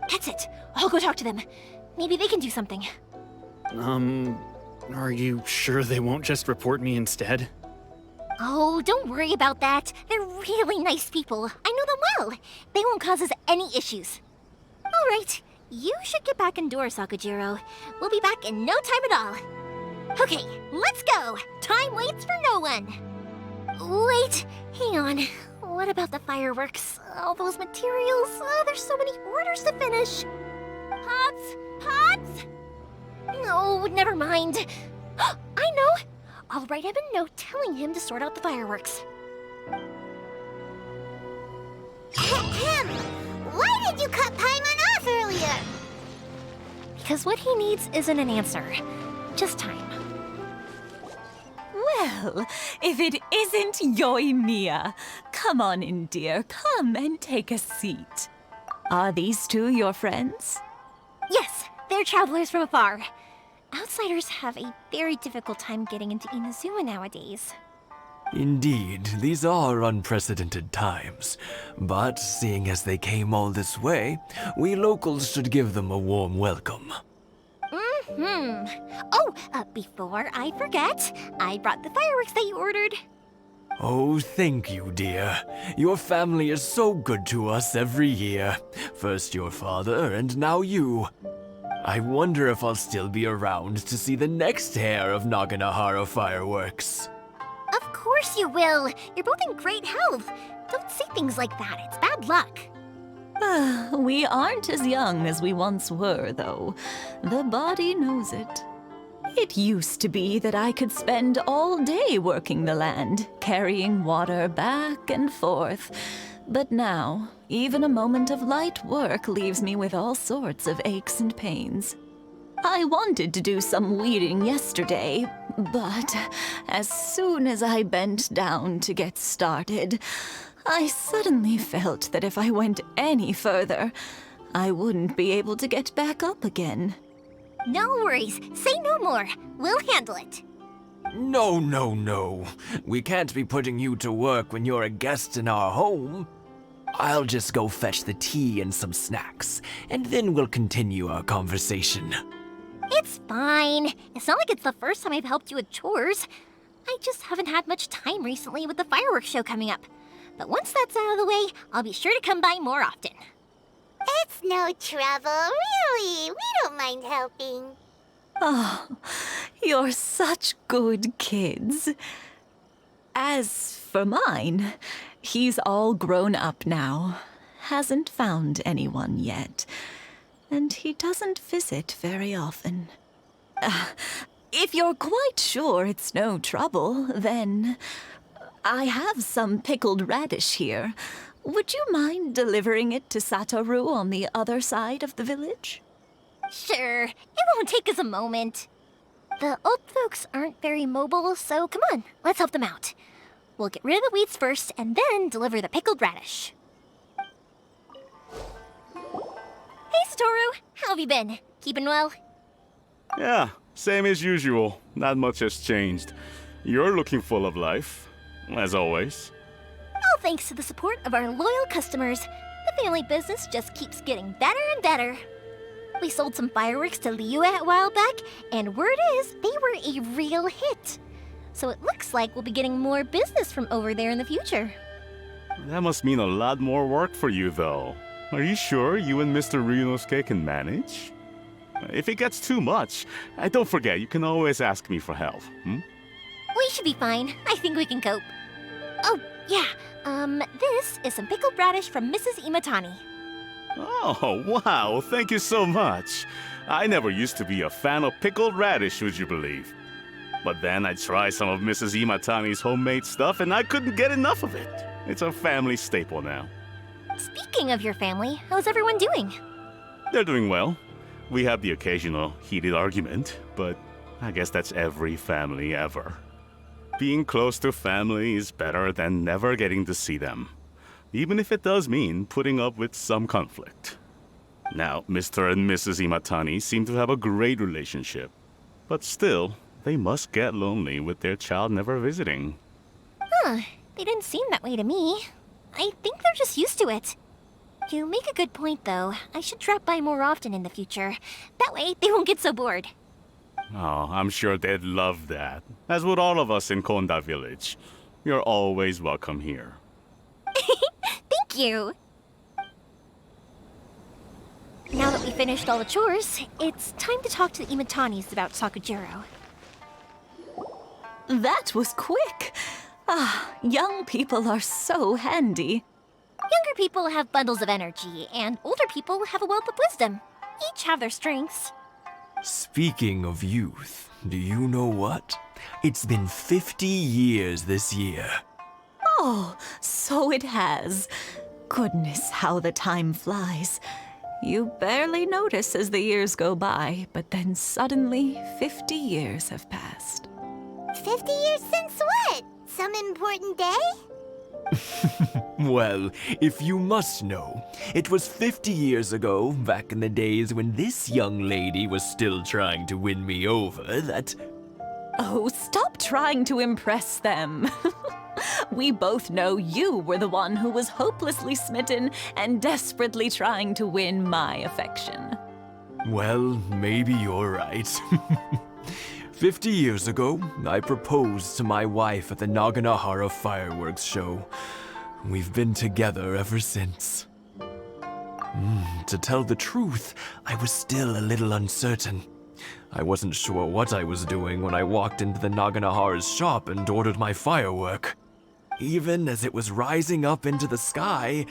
That's it. I'll go talk to them. Maybe they can do something. Are you sure they won't just report me instead? Oh, don't worry about that. They're really nice people. I know them well. They won't cause us any issues. All right, you should get back indoors, Sakujiro. We'll be back in no time at all. Okay, let's go. Time waits for no one. Wait, hang on. What about the fireworks? All those materials? There's so many orders to finish. Pops? Pops? No, never mind. I know. I'll write him a note telling him to sort out the fireworks. Ahem! Why did you cut Paimon off earlier? Because what he needs isn't an answer, just time. Well, if it isn't Yoimiya, come on in, dear. Come and take a seat. Are these two your friends? Yes, they're travelers from afar. Outsiders have a very difficult time getting into Inazuma nowadays. Indeed, these are unprecedented times. But seeing as they came all this way, we locals should give them a warm welcome. Oh, before I forget, I brought the fireworks that you ordered. Oh, thank you, dear. Your family is so good to us every year. First your father, and now you. I wonder if I'll still be around to see the next hair of Naganohara fireworks. Of course you will. You're both in great health. Don't say things like that. It's bad luck. We aren't as young as we once were, though. The body knows it. It used to be that I could spend all day working the land, carrying water back and forth. But now, even a moment of light work leaves me with all sorts of aches and pains. I wanted to do some weeding yesterday, but as soon as I bent down to get started, I suddenly felt that if I went any further, I wouldn't be able to get back up again. No worries. Say no more. We'll handle it. No, no, no. We can't be putting you to work when you're a guest in our home. I'll just go fetch the tea and some snacks, and then we'll continue our conversation. It's fine. It's not like it's the first time I've helped you with chores. I just haven't had much time recently with the fireworks show coming up. But once that's out of the way, I'll be sure to come by more often. It's no trouble, really. We don't mind helping. Oh, you're such good kids. As for mine, he's all grown up now. Hasn't found anyone yet. And he doesn't visit very often. If you're quite sure it's no trouble, then I have some pickled radish here. Would you mind delivering it to Satoru on the other side of the village? Sure, it won't take us a moment. The old folks aren't very mobile, so come on, let's help them out. We'll get rid of the weeds first and then deliver the pickled radish. Hey, Satoru, how have you been? Keeping well? Yeah, same as usual. Not much has changed. You're looking full of life, as always. All thanks to the support of our loyal customers, the family business just keeps getting better and better. We sold some fireworks to Liyue a while back, and word is they were a real hit. So it looks like we'll be getting more business from over there in the future. That must mean a lot more work for you, though. Are you sure you and Mr. Ryunosuke can manage? If it gets too much, don't forget, you can always ask me for help, We should be fine. I think we can cope. Oh, yeah. This is some pickled radish from Mrs. Imatani. Oh, wow, thank you so much. I never used to be a fan of pickled radish, would you believe? But then I tried some of Mrs. Imatani's homemade stuff and I couldn't get enough of it. It's a family staple now. Speaking of your family, how's everyone doing? They're doing well. We have the occasional heated argument, but I guess that's every family ever. Being close to family is better than never getting to see them, even if it does mean putting up with some conflict. Now, Mr. and Mrs. Imatani seem to have a great relationship, but still, they must get lonely with their child never visiting. Huh, they didn't seem that way to me. I think they're just used to it. You make a good point, though. I should drop by more often in the future. That way, they won't get so bored. Oh, I'm sure they'd love that. As would all of us in Konda Village. You're always welcome here. Thank you. Now that we finished all the chores, it's time to talk to the Imatanis about Sakujiro. That was quick. Ah, young people are so handy. Younger people have bundles of energy, and older people have a wealth of wisdom. Each have their strengths. Speaking of youth, do you know what? It's been 50 years this year. Oh, so it has. Goodness, how the time flies. You barely notice as the years go by, but then suddenly 50 years have passed. 50 years since what? Some important day? Well, if you must know, it was 50 years ago, back in the days when this young lady was still trying to win me over, that... Oh, stop trying to impress them. We both know you were the one who was hopelessly smitten and desperately trying to win my affection. Well, maybe you're right. 50 years ago, I proposed to my wife at the Naganohara fireworks show. We've been together ever since. To tell the truth, I was still a little uncertain. I wasn't sure what I was doing when I walked into the Naganohara's shop and ordered my firework. Even as it was rising up into the sky,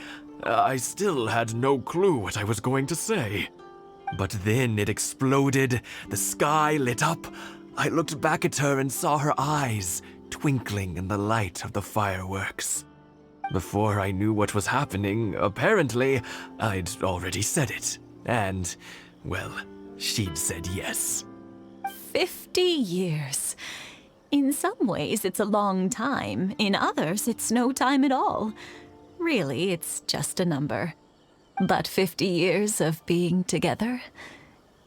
I still had no clue what I was going to say. But then it exploded, the sky lit up. I looked back at her and saw her eyes twinkling in the light of the fireworks. Before I knew what was happening, apparently, I'd already said it. And, well, she'd said yes. 50 years. In some ways, it's a long time. In others, it's no time at all. Really, it's just a number. But 50 years of being together?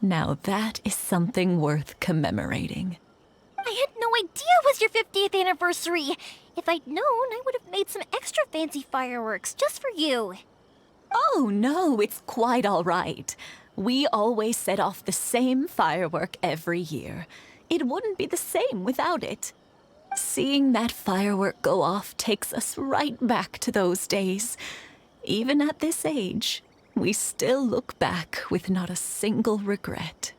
Now that is something worth commemorating. I had no idea it was your 50th anniversary. If I'd known, I would have made some extra fancy fireworks just for you. Oh, no, it's quite all right. We always set off the same firework every year. It wouldn't be the same without it. Seeing that firework go off takes us right back to those days. Even at this age, we still look back with not a single regret.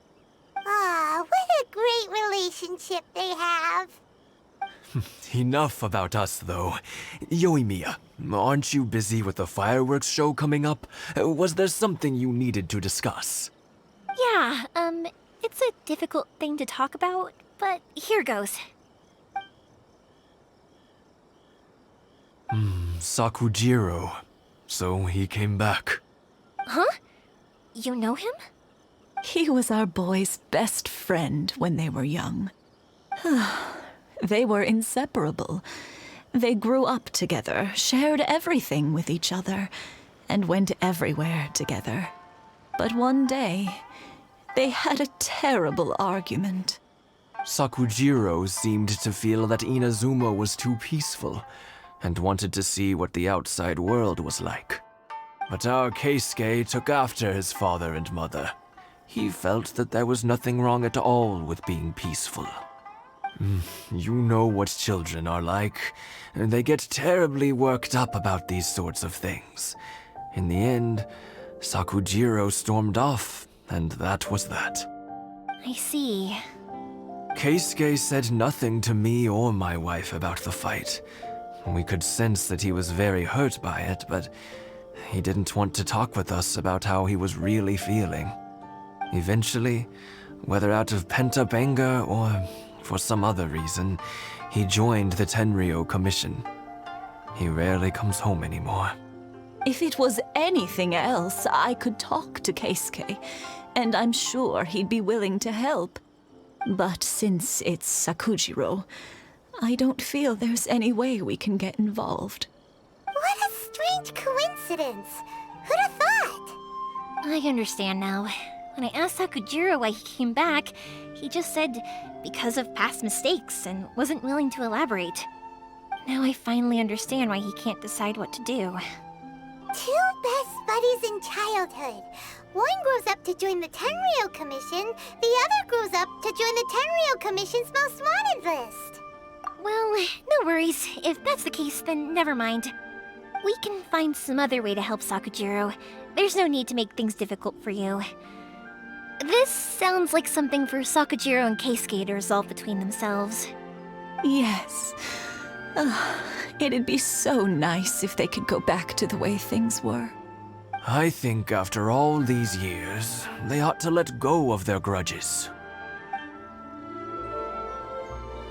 Ah, what a great relationship they have. Enough about us, though. Yoimiya, aren't you busy with the fireworks show coming up? Was there something you needed to discuss? Yeah, it's a difficult thing to talk about, but here goes. Sakujiro. So he came back. Huh? You know him? He was our boy's best friend when they were young. They were inseparable. They grew up together, shared everything with each other, and went everywhere together. But one day, they had a terrible argument. Sakujiro seemed to feel that Inazuma was too peaceful, and wanted to see what the outside world was like. But our Keisuke took after his father and mother. He felt that there was nothing wrong at all with being peaceful. You know what children are like. They get terribly worked up about these sorts of things. In the end, Sakujiro stormed off, and that was that. I see. Keisuke said nothing to me or my wife about the fight. We could sense that he was very hurt by it, but he didn't want to talk with us about how he was really feeling. Eventually, whether out of pent-up anger or for some other reason, he joined the Tenryo Commission. He rarely comes home anymore. If it was anything else, I could talk to Keisuke, and I'm sure he'd be willing to help. But since it's Sakujiro, I don't feel there's any way we can get involved. What a strange coincidence. Who'd have thought? I understand now. When I asked Sakujiro why he came back, he just said because of past mistakes and wasn't willing to elaborate. Now I finally understand why he can't decide what to do. Two best buddies in childhood. One grows up to join the Tenryou Commission, the other grows up to join the Tenryou Commission's most wanted list. Well, no worries. If that's the case, then never mind. We can find some other way to help Sakujiro. There's no need to make things difficult for you. This sounds like something for Sakujiro and Keisuke to resolve between themselves. Yes. It'd be so nice if they could go back to the way things were. I think after all these years, they ought to let go of their grudges.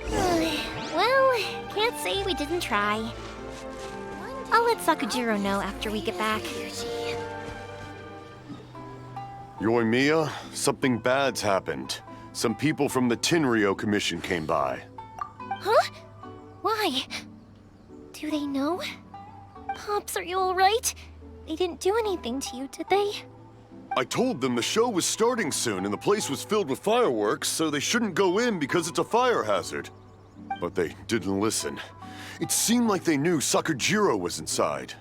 Well, can't say we didn't try. I'll let Sakujiro know after we get back. Yoimiya, something bad's happened. Some people from the Tenryou Commission came by. Huh? Why? Do they know? Pops, are you alright? They didn't do anything to you, did they? I told them the show was starting soon and the place was filled with fireworks, so they shouldn't go in because it's a fire hazard. But they didn't listen. It seemed like they knew Sakujiro was inside.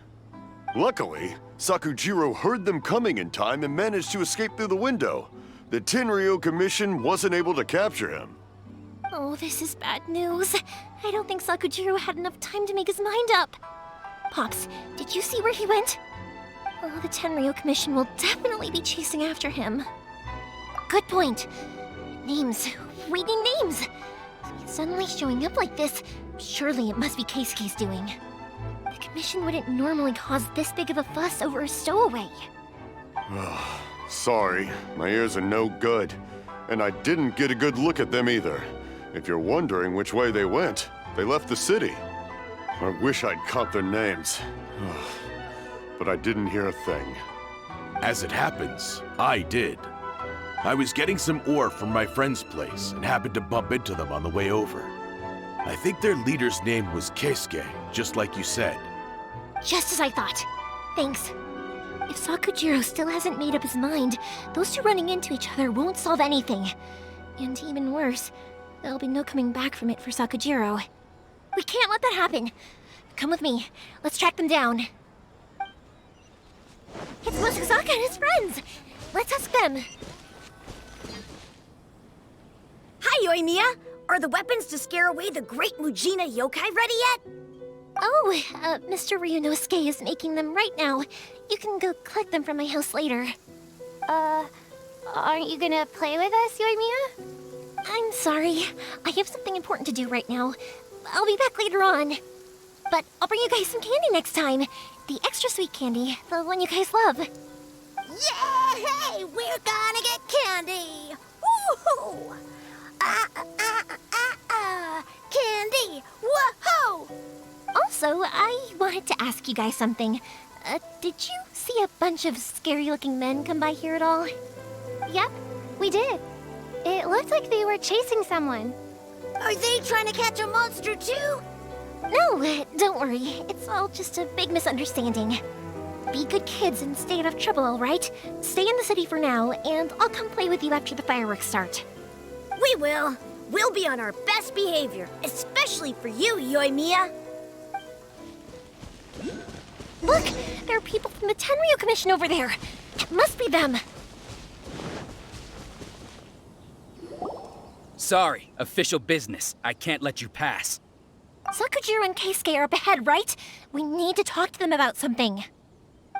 Luckily, Sakujiro heard them coming in time and managed to escape through the window. The Tenryou Commission wasn't able to capture him. Oh, this is bad news. I don't think Sakujiro had enough time to make his mind up. Pops, did you see where he went? Oh, the Tenryou Commission will definitely be chasing after him. Good point. Names. Reading names. He's suddenly showing up like this. Surely it must be Keisuke's doing. The Commission wouldn't normally cause this big of a fuss over a stowaway. Sorry, my ears are no good. And I didn't get a good look at them either. If you're wondering which way they went, they left the city. I wish I'd caught their names. But I didn't hear a thing. As it happens, I did. I was getting some ore from my friend's place and happened to bump into them on the way over. I think their leader's name was Keisuke, just like you said. Just as I thought. Thanks. If Sakujiro still hasn't made up his mind, those two running into each other won't solve anything. And even worse, there'll be no coming back from it for Sakujiro. We can't let that happen. Come with me. Let's track them down. It's Mosuzaka and his friends! Let's ask them. Hi, Yoimiya! Are the weapons to scare away the great Mujina yokai ready yet? Oh, Mr. Ryunosuke is making them right now. You can go collect them from my house later. Aren't you gonna play with us, Yoimiya? I'm sorry. I have something important to do right now. I'll be back later on. But I'll bring you guys some candy next time. The extra sweet candy, the one you guys love. Yay! We're gonna get candy! Woohoo! Candy! Woohoo! Also, I wanted to ask you guys something. Did you see a bunch of scary-looking men come by here at all? Yep, we did. It looked like they were chasing someone. Are they trying to catch a monster too? No, don't worry. It's all just a big misunderstanding. Be good kids and stay out of trouble, all right? Stay in the city for now, and I'll come play with you after the fireworks start. We will. We'll be on our best behavior, especially for you, Yoimiya. Look! There are people from the Tenryou Commission over there! It must be them! Sorry, official business. I can't let you pass. Sakujiro and Keisuke are up ahead, right? We need to talk to them about something.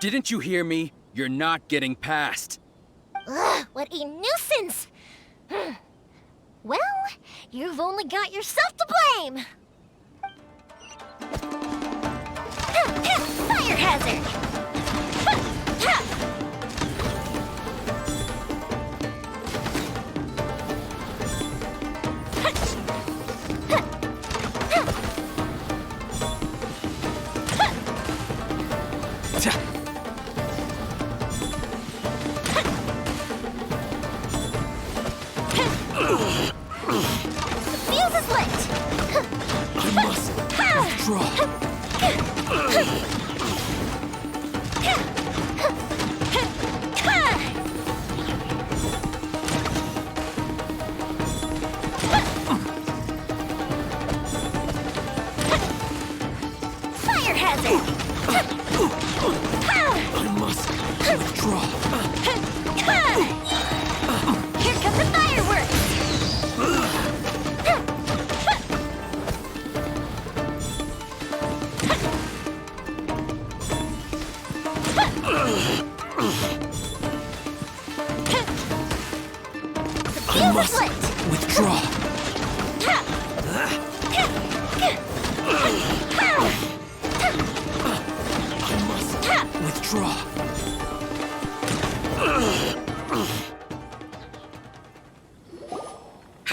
Didn't you hear me? You're not getting past. Ugh, what a nuisance! Well, you've only got yourself to blame! Fire hazard!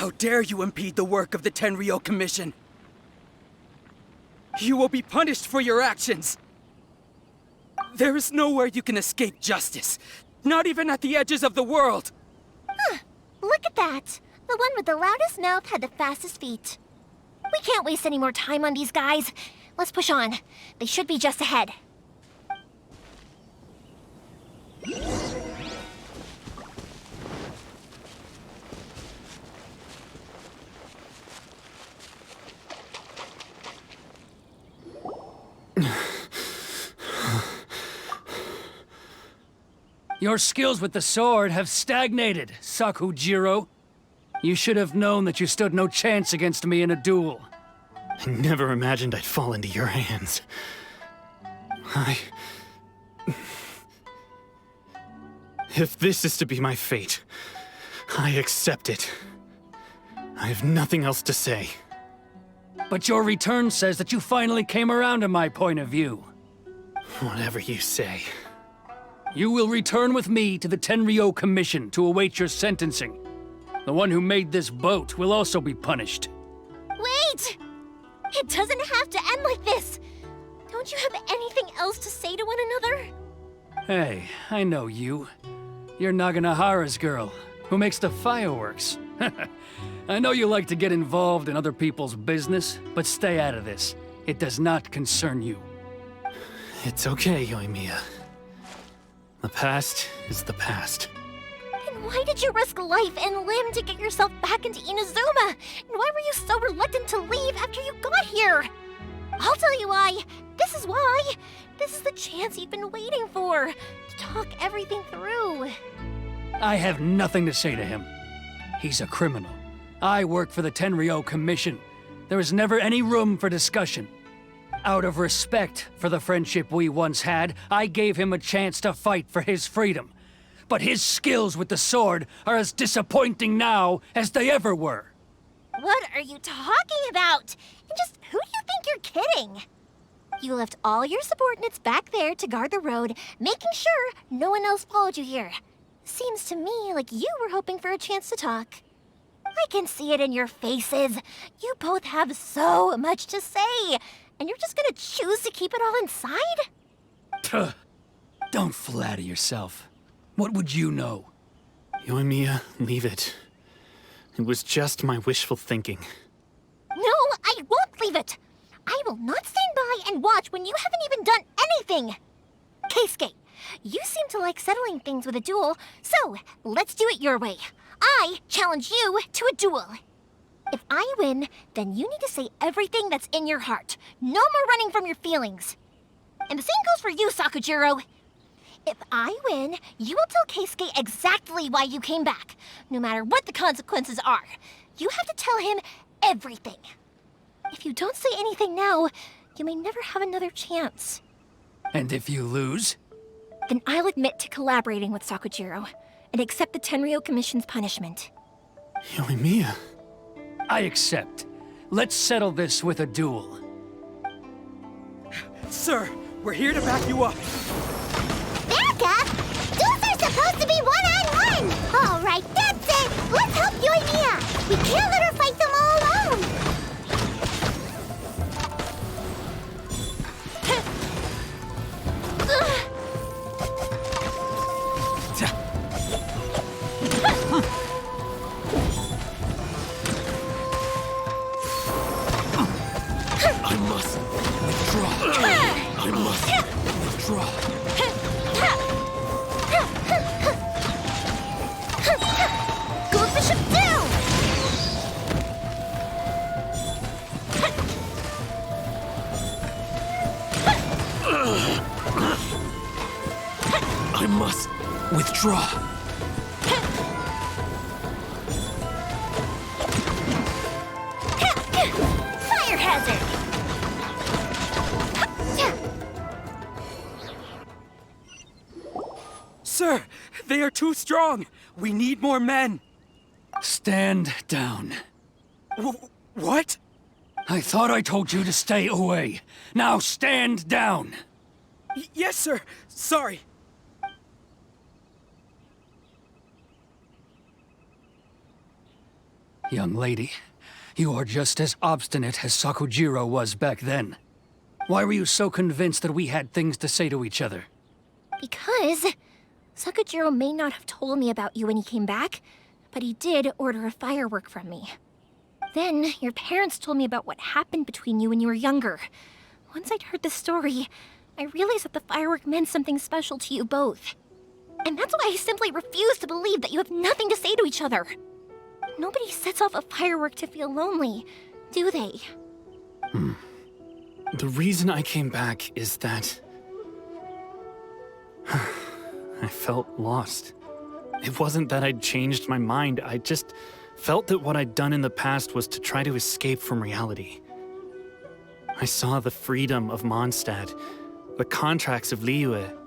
How dare you impede the work of the Tenryou Commission? You will be punished for your actions! There is nowhere you can escape justice, not even at the edges of the world! Huh, look at that! The one with the loudest mouth had the fastest feet. We can't waste any more time on these guys. Let's push on. They should be just ahead. Your skills with the sword have stagnated, Sakujiro. You should have known that you stood no chance against me in a duel. I never imagined I'd fall into your hands. If this is to be my fate, I accept it. I have nothing else to say. But your return says that you finally came around to my point of view. Whatever you say. You will return with me to the Tenryou Commission to await your sentencing. The one who made this boat will also be punished. Wait! It doesn't have to end like this! Don't you have anything else to say to one another? Hey, I know you. You're Naganohara's girl, who makes the fireworks. I know you like to get involved in other people's business, but stay out of this. It does not concern you. It's okay, Yoimiya. The past is the past. Then why did you risk life and limb to get yourself back into Inazuma? And why were you so reluctant to leave after you got here? I'll tell you why. This is why. This is the chance you've been waiting for. To talk everything through. I have nothing to say to him. He's a criminal. I work for the Tenryou Commission. There is never any room for discussion. Out of respect for the friendship we once had, I gave him a chance to fight for his freedom. But his skills with the sword are as disappointing now as they ever were. What are you talking about? And just who do you think you're kidding? You left all your subordinates back there to guard the road, making sure no one else followed you here. Seems to me like you were hoping for a chance to talk. I can see it in your faces. You both have so much to say, and you're just gonna choose to keep it all inside? Tuh. Don't flatter yourself. What would you know? Yoimiya, leave it. It was just my wishful thinking. No, I won't leave it. I will not stand by and watch when you haven't even done anything. Keisuke, you seem to like settling things with a duel, so let's do it your way. I challenge you to a duel. If I win, then you need to say everything that's in your heart. No more running from your feelings. And the same goes for you, Sakujiro. If I win, you will tell Keisuke exactly why you came back, no matter what the consequences are. You have to tell him everything. If you don't say anything now, you may never have another chance. And if you lose? Then I'll admit to collaborating with Sakujiro and accept the Tenryou Commission's punishment. Yoimiya. I accept. Let's settle this with a duel. Sir, we're here to back you up. Back up? Duels are supposed to be one-on-one! All right, that's it! Let's help Yoimiya! We can't let her fight them all alone! I must withdraw. I must withdraw. Go Bishop down! I must withdraw. Fire hazard! Sir, they are too strong. We need more men. Stand down. What? I thought I told you to stay away. Now stand down. Yes, sir. Sorry. Young lady, you are just as obstinate as Sakujiro was back then. Why were you so convinced that we had things to say to each other? Because Sakujiro may not have told me about you when he came back, but he did order a firework from me. Then, your parents told me about what happened between you when you were younger. Once I'd heard the story, I realized that the firework meant something special to you both. And that's why I simply refuse to believe that you have nothing to say to each other. Nobody sets off a firework to feel lonely, do they? The reason I came back is that I felt lost. It wasn't that I'd changed my mind, I just felt that what I'd done in the past was to try to escape from reality. I saw the freedom of Mondstadt, the contracts of Liyue,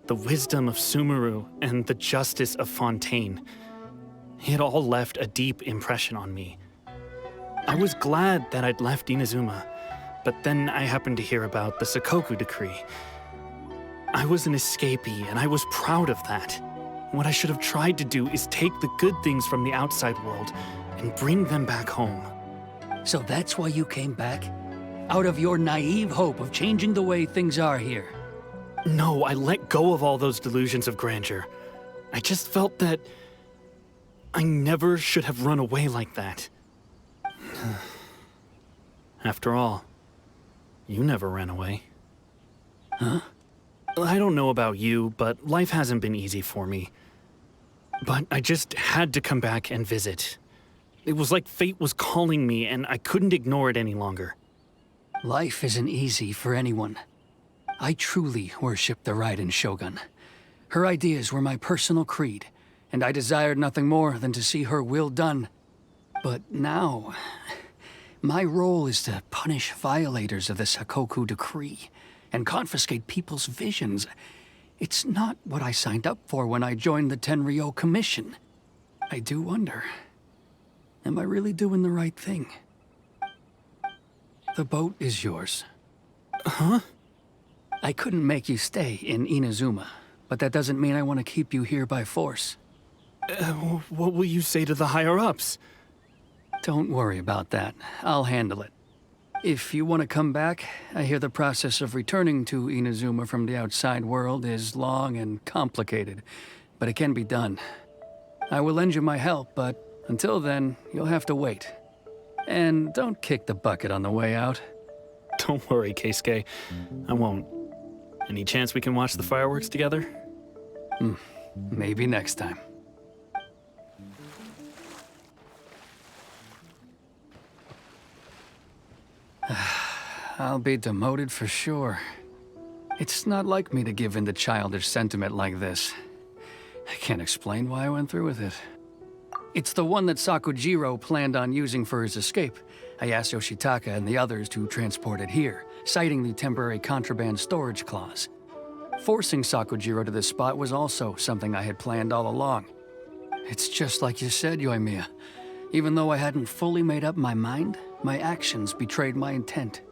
the wisdom of Sumeru, and the justice of Fontaine. It all left a deep impression on me. I was glad that I'd left Inazuma, but then I happened to hear about the Sakoku decree. I was an escapee, and I was proud of that. What I should have tried to do is take the good things from the outside world and bring them back home. So that's why you came back? Out of your naive hope of changing the way things are here? No, I let go of all those delusions of grandeur. I just felt that I never should have run away like that. After all, you never ran away. Huh? I don't know about you, but life hasn't been easy for me. But I just had to come back and visit. It was like fate was calling me, and I couldn't ignore it any longer. Life isn't easy for anyone. I truly worship the Raiden Shogun. Her ideas were my personal creed, and I desired nothing more than to see her will done. But now, my role is to punish violators of the Sakoku decree and confiscate people's visions. It's not what I signed up for when I joined the Tenryo Commission. I do wonder, am I really doing the right thing? The boat is yours. Huh? I couldn't make you stay in Inazuma, but that doesn't mean I want to keep you here by force. What will you say to the higher-ups? Don't worry about that. I'll handle it. If you want to come back, I hear the process of returning to Inazuma from the outside world is long and complicated, but it can be done. I will lend you my help, but until then, you'll have to wait. And don't kick the bucket on the way out. Don't worry, Keisuke. I won't. Any chance we can watch the fireworks together? Maybe next time. I'll be demoted for sure. It's not like me to give in to childish sentiment like this. I can't explain why I went through with it. It's the one that Sakujiro planned on using for his escape. I asked Yoshitaka and the others to transport it here, citing the temporary contraband storage clause. Forcing Sakujiro to this spot was also something I had planned all along. It's just like you said, Yoimiya. Even though I hadn't fully made up my mind, my actions betrayed my intent.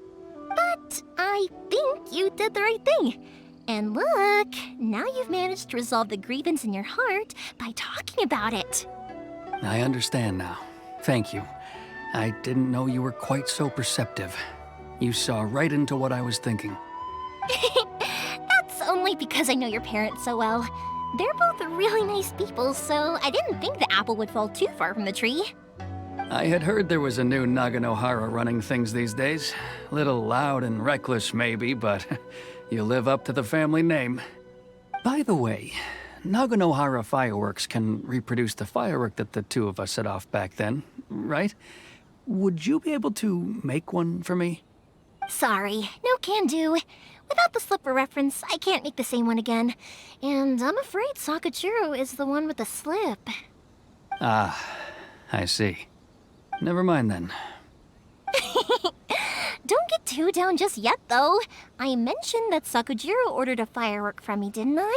But I think you did the right thing. And look, now you've managed to resolve the grievance in your heart by talking about it. I understand now. Thank you. I didn't know you were quite so perceptive. You saw right into what I was thinking. That's only because I know your parents so well. They're both really nice people, so I didn't think the apple would fall too far from the tree. I had heard there was a new Naganohara running things these days. Little loud and reckless, maybe, but you live up to the family name. By the way, Naganohara fireworks can reproduce the firework that the two of us set off back then, right? Would you be able to make one for me? Sorry, no can do. Without the slipper reference, I can't make the same one again. And I'm afraid Sakujiro is the one with the slip. Ah, I see. Never mind then. Don't get too down just yet, though. I mentioned that Sakujiro ordered a firework from me, didn't I?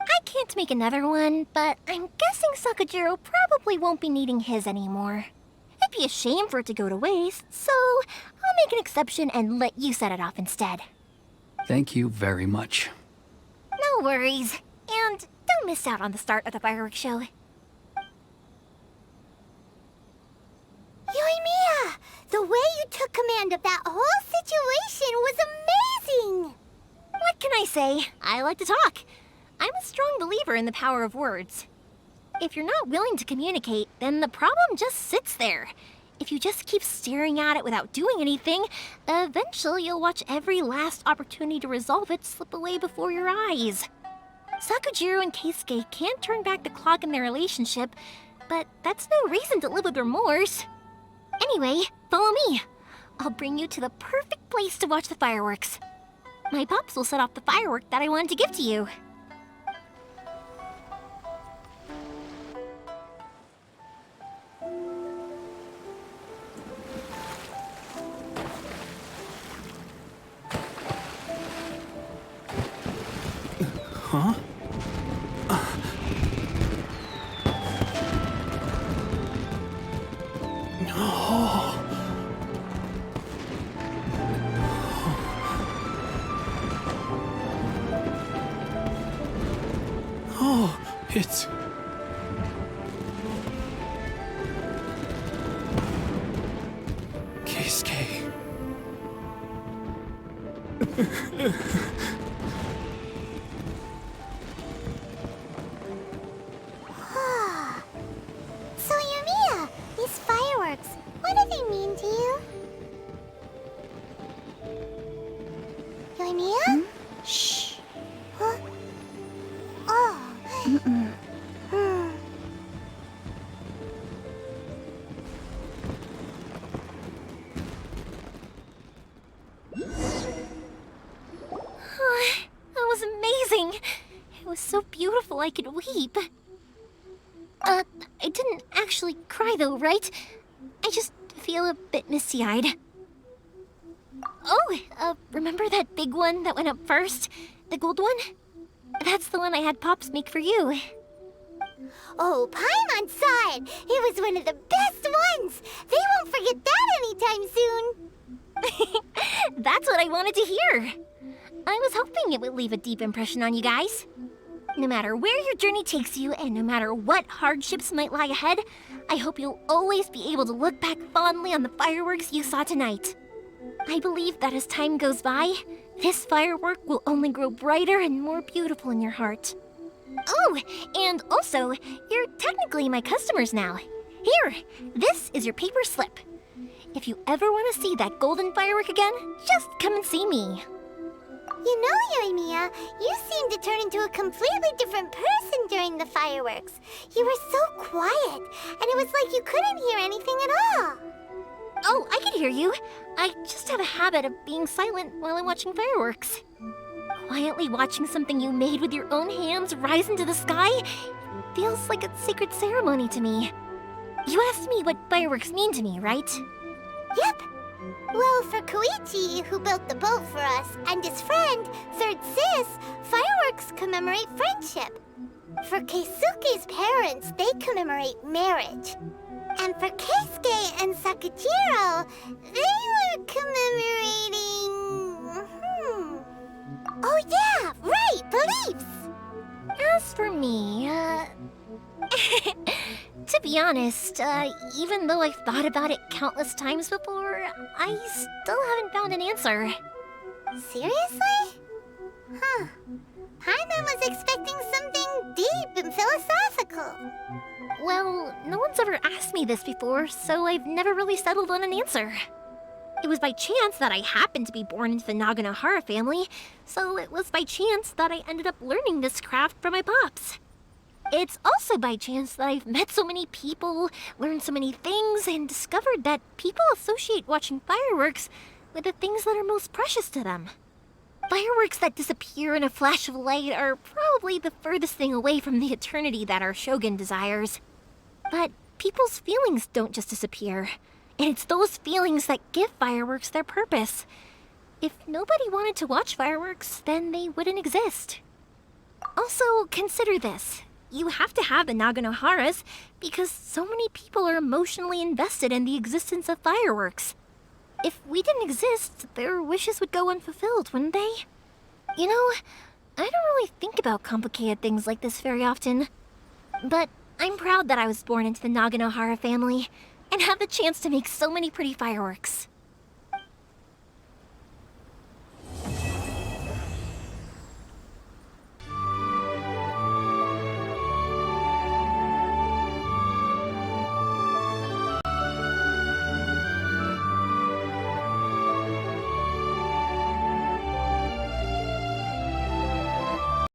I can't make another one, but I'm guessing Sakujiro probably won't be needing his anymore. It'd be a shame for it to go to waste, so I'll make an exception and let you set it off instead. Thank you very much. No worries. And don't miss out on the start of the fireworks show. command of that whole situation was amazing! What can I say? I like to talk. I'm a strong believer in the power of words. If you're not willing to communicate, then the problem just sits there. If you just keep staring at it without doing anything, eventually you'll watch every last opportunity to resolve it slip away before your eyes. Sakujiro and Keisuke can't turn back the clock in their relationship, but that's no reason to live with remorse. Anyway, follow me. I'll bring you to the perfect place to watch the fireworks. My pops will set off the firework that I wanted to give to you. Huh? Oh, it's... Keisuke. So, Yoimiya, these fireworks, what do they mean to you? Yoimiya? Shh. Huh? Oh. That was amazing. It was so beautiful I could weep. I didn't actually cry though, right? I just feel a bit misty-eyed. Oh, remember that big one that went up first? The gold one? That's the one I had Pops make for you. Oh, Paimon saw it! It was one of the best ones! They won't forget that anytime soon! That's what I wanted to hear. I was hoping it would leave a deep impression on you guys. No matter where your journey takes you, and no matter what hardships might lie ahead, I hope you'll always be able to look back fondly on the fireworks you saw tonight. I believe that as time goes by, this firework will only grow brighter and more beautiful in your heart. Oh, and also, you're technically my customers now. Here, this is your paper slip. If you ever want to see that golden firework again, just come and see me. You know, Yoimiya, you seemed to turn into a completely different person during the fireworks. You were so quiet, and it was like you couldn't hear anything at all. Oh, I can hear you. I just have a habit of being silent while I'm watching fireworks. Quietly watching something you made with your own hands rise into the sky feels like a sacred ceremony to me. You asked me what fireworks mean to me, right? Yep. Well, for Koichi, who built the boat for us, and his friend, Third Sis, fireworks commemorate friendship. For Keisuke's parents, they commemorate marriage. And for Keisuke and Sakujiro, they were commemorating... Oh yeah, right, beliefs! As for me, to be honest, even though I've thought about it countless times before, I still haven't found an answer. Seriously? Huh. Paimon was expecting something deep and philosophical. Well, no one's ever asked me this before, so I've never really settled on an answer. It was by chance that I happened to be born into the Naganohara family, so it was by chance that I ended up learning this craft from my pops. It's also by chance that I've met so many people, learned so many things, and discovered that people associate watching fireworks with the things that are most precious to them. Fireworks that disappear in a flash of light are probably the furthest thing away from the eternity that our shogun desires. But people's feelings don't just disappear, and it's those feelings that give fireworks their purpose. If nobody wanted to watch fireworks, then they wouldn't exist. Also, consider this. You have to have the Naganoharas because so many people are emotionally invested in the existence of fireworks. If we didn't exist, their wishes would go unfulfilled, wouldn't they? You know, I don't really think about complicated things like this very often. But I'm proud that I was born into the Naganohara family and have the chance to make so many pretty fireworks.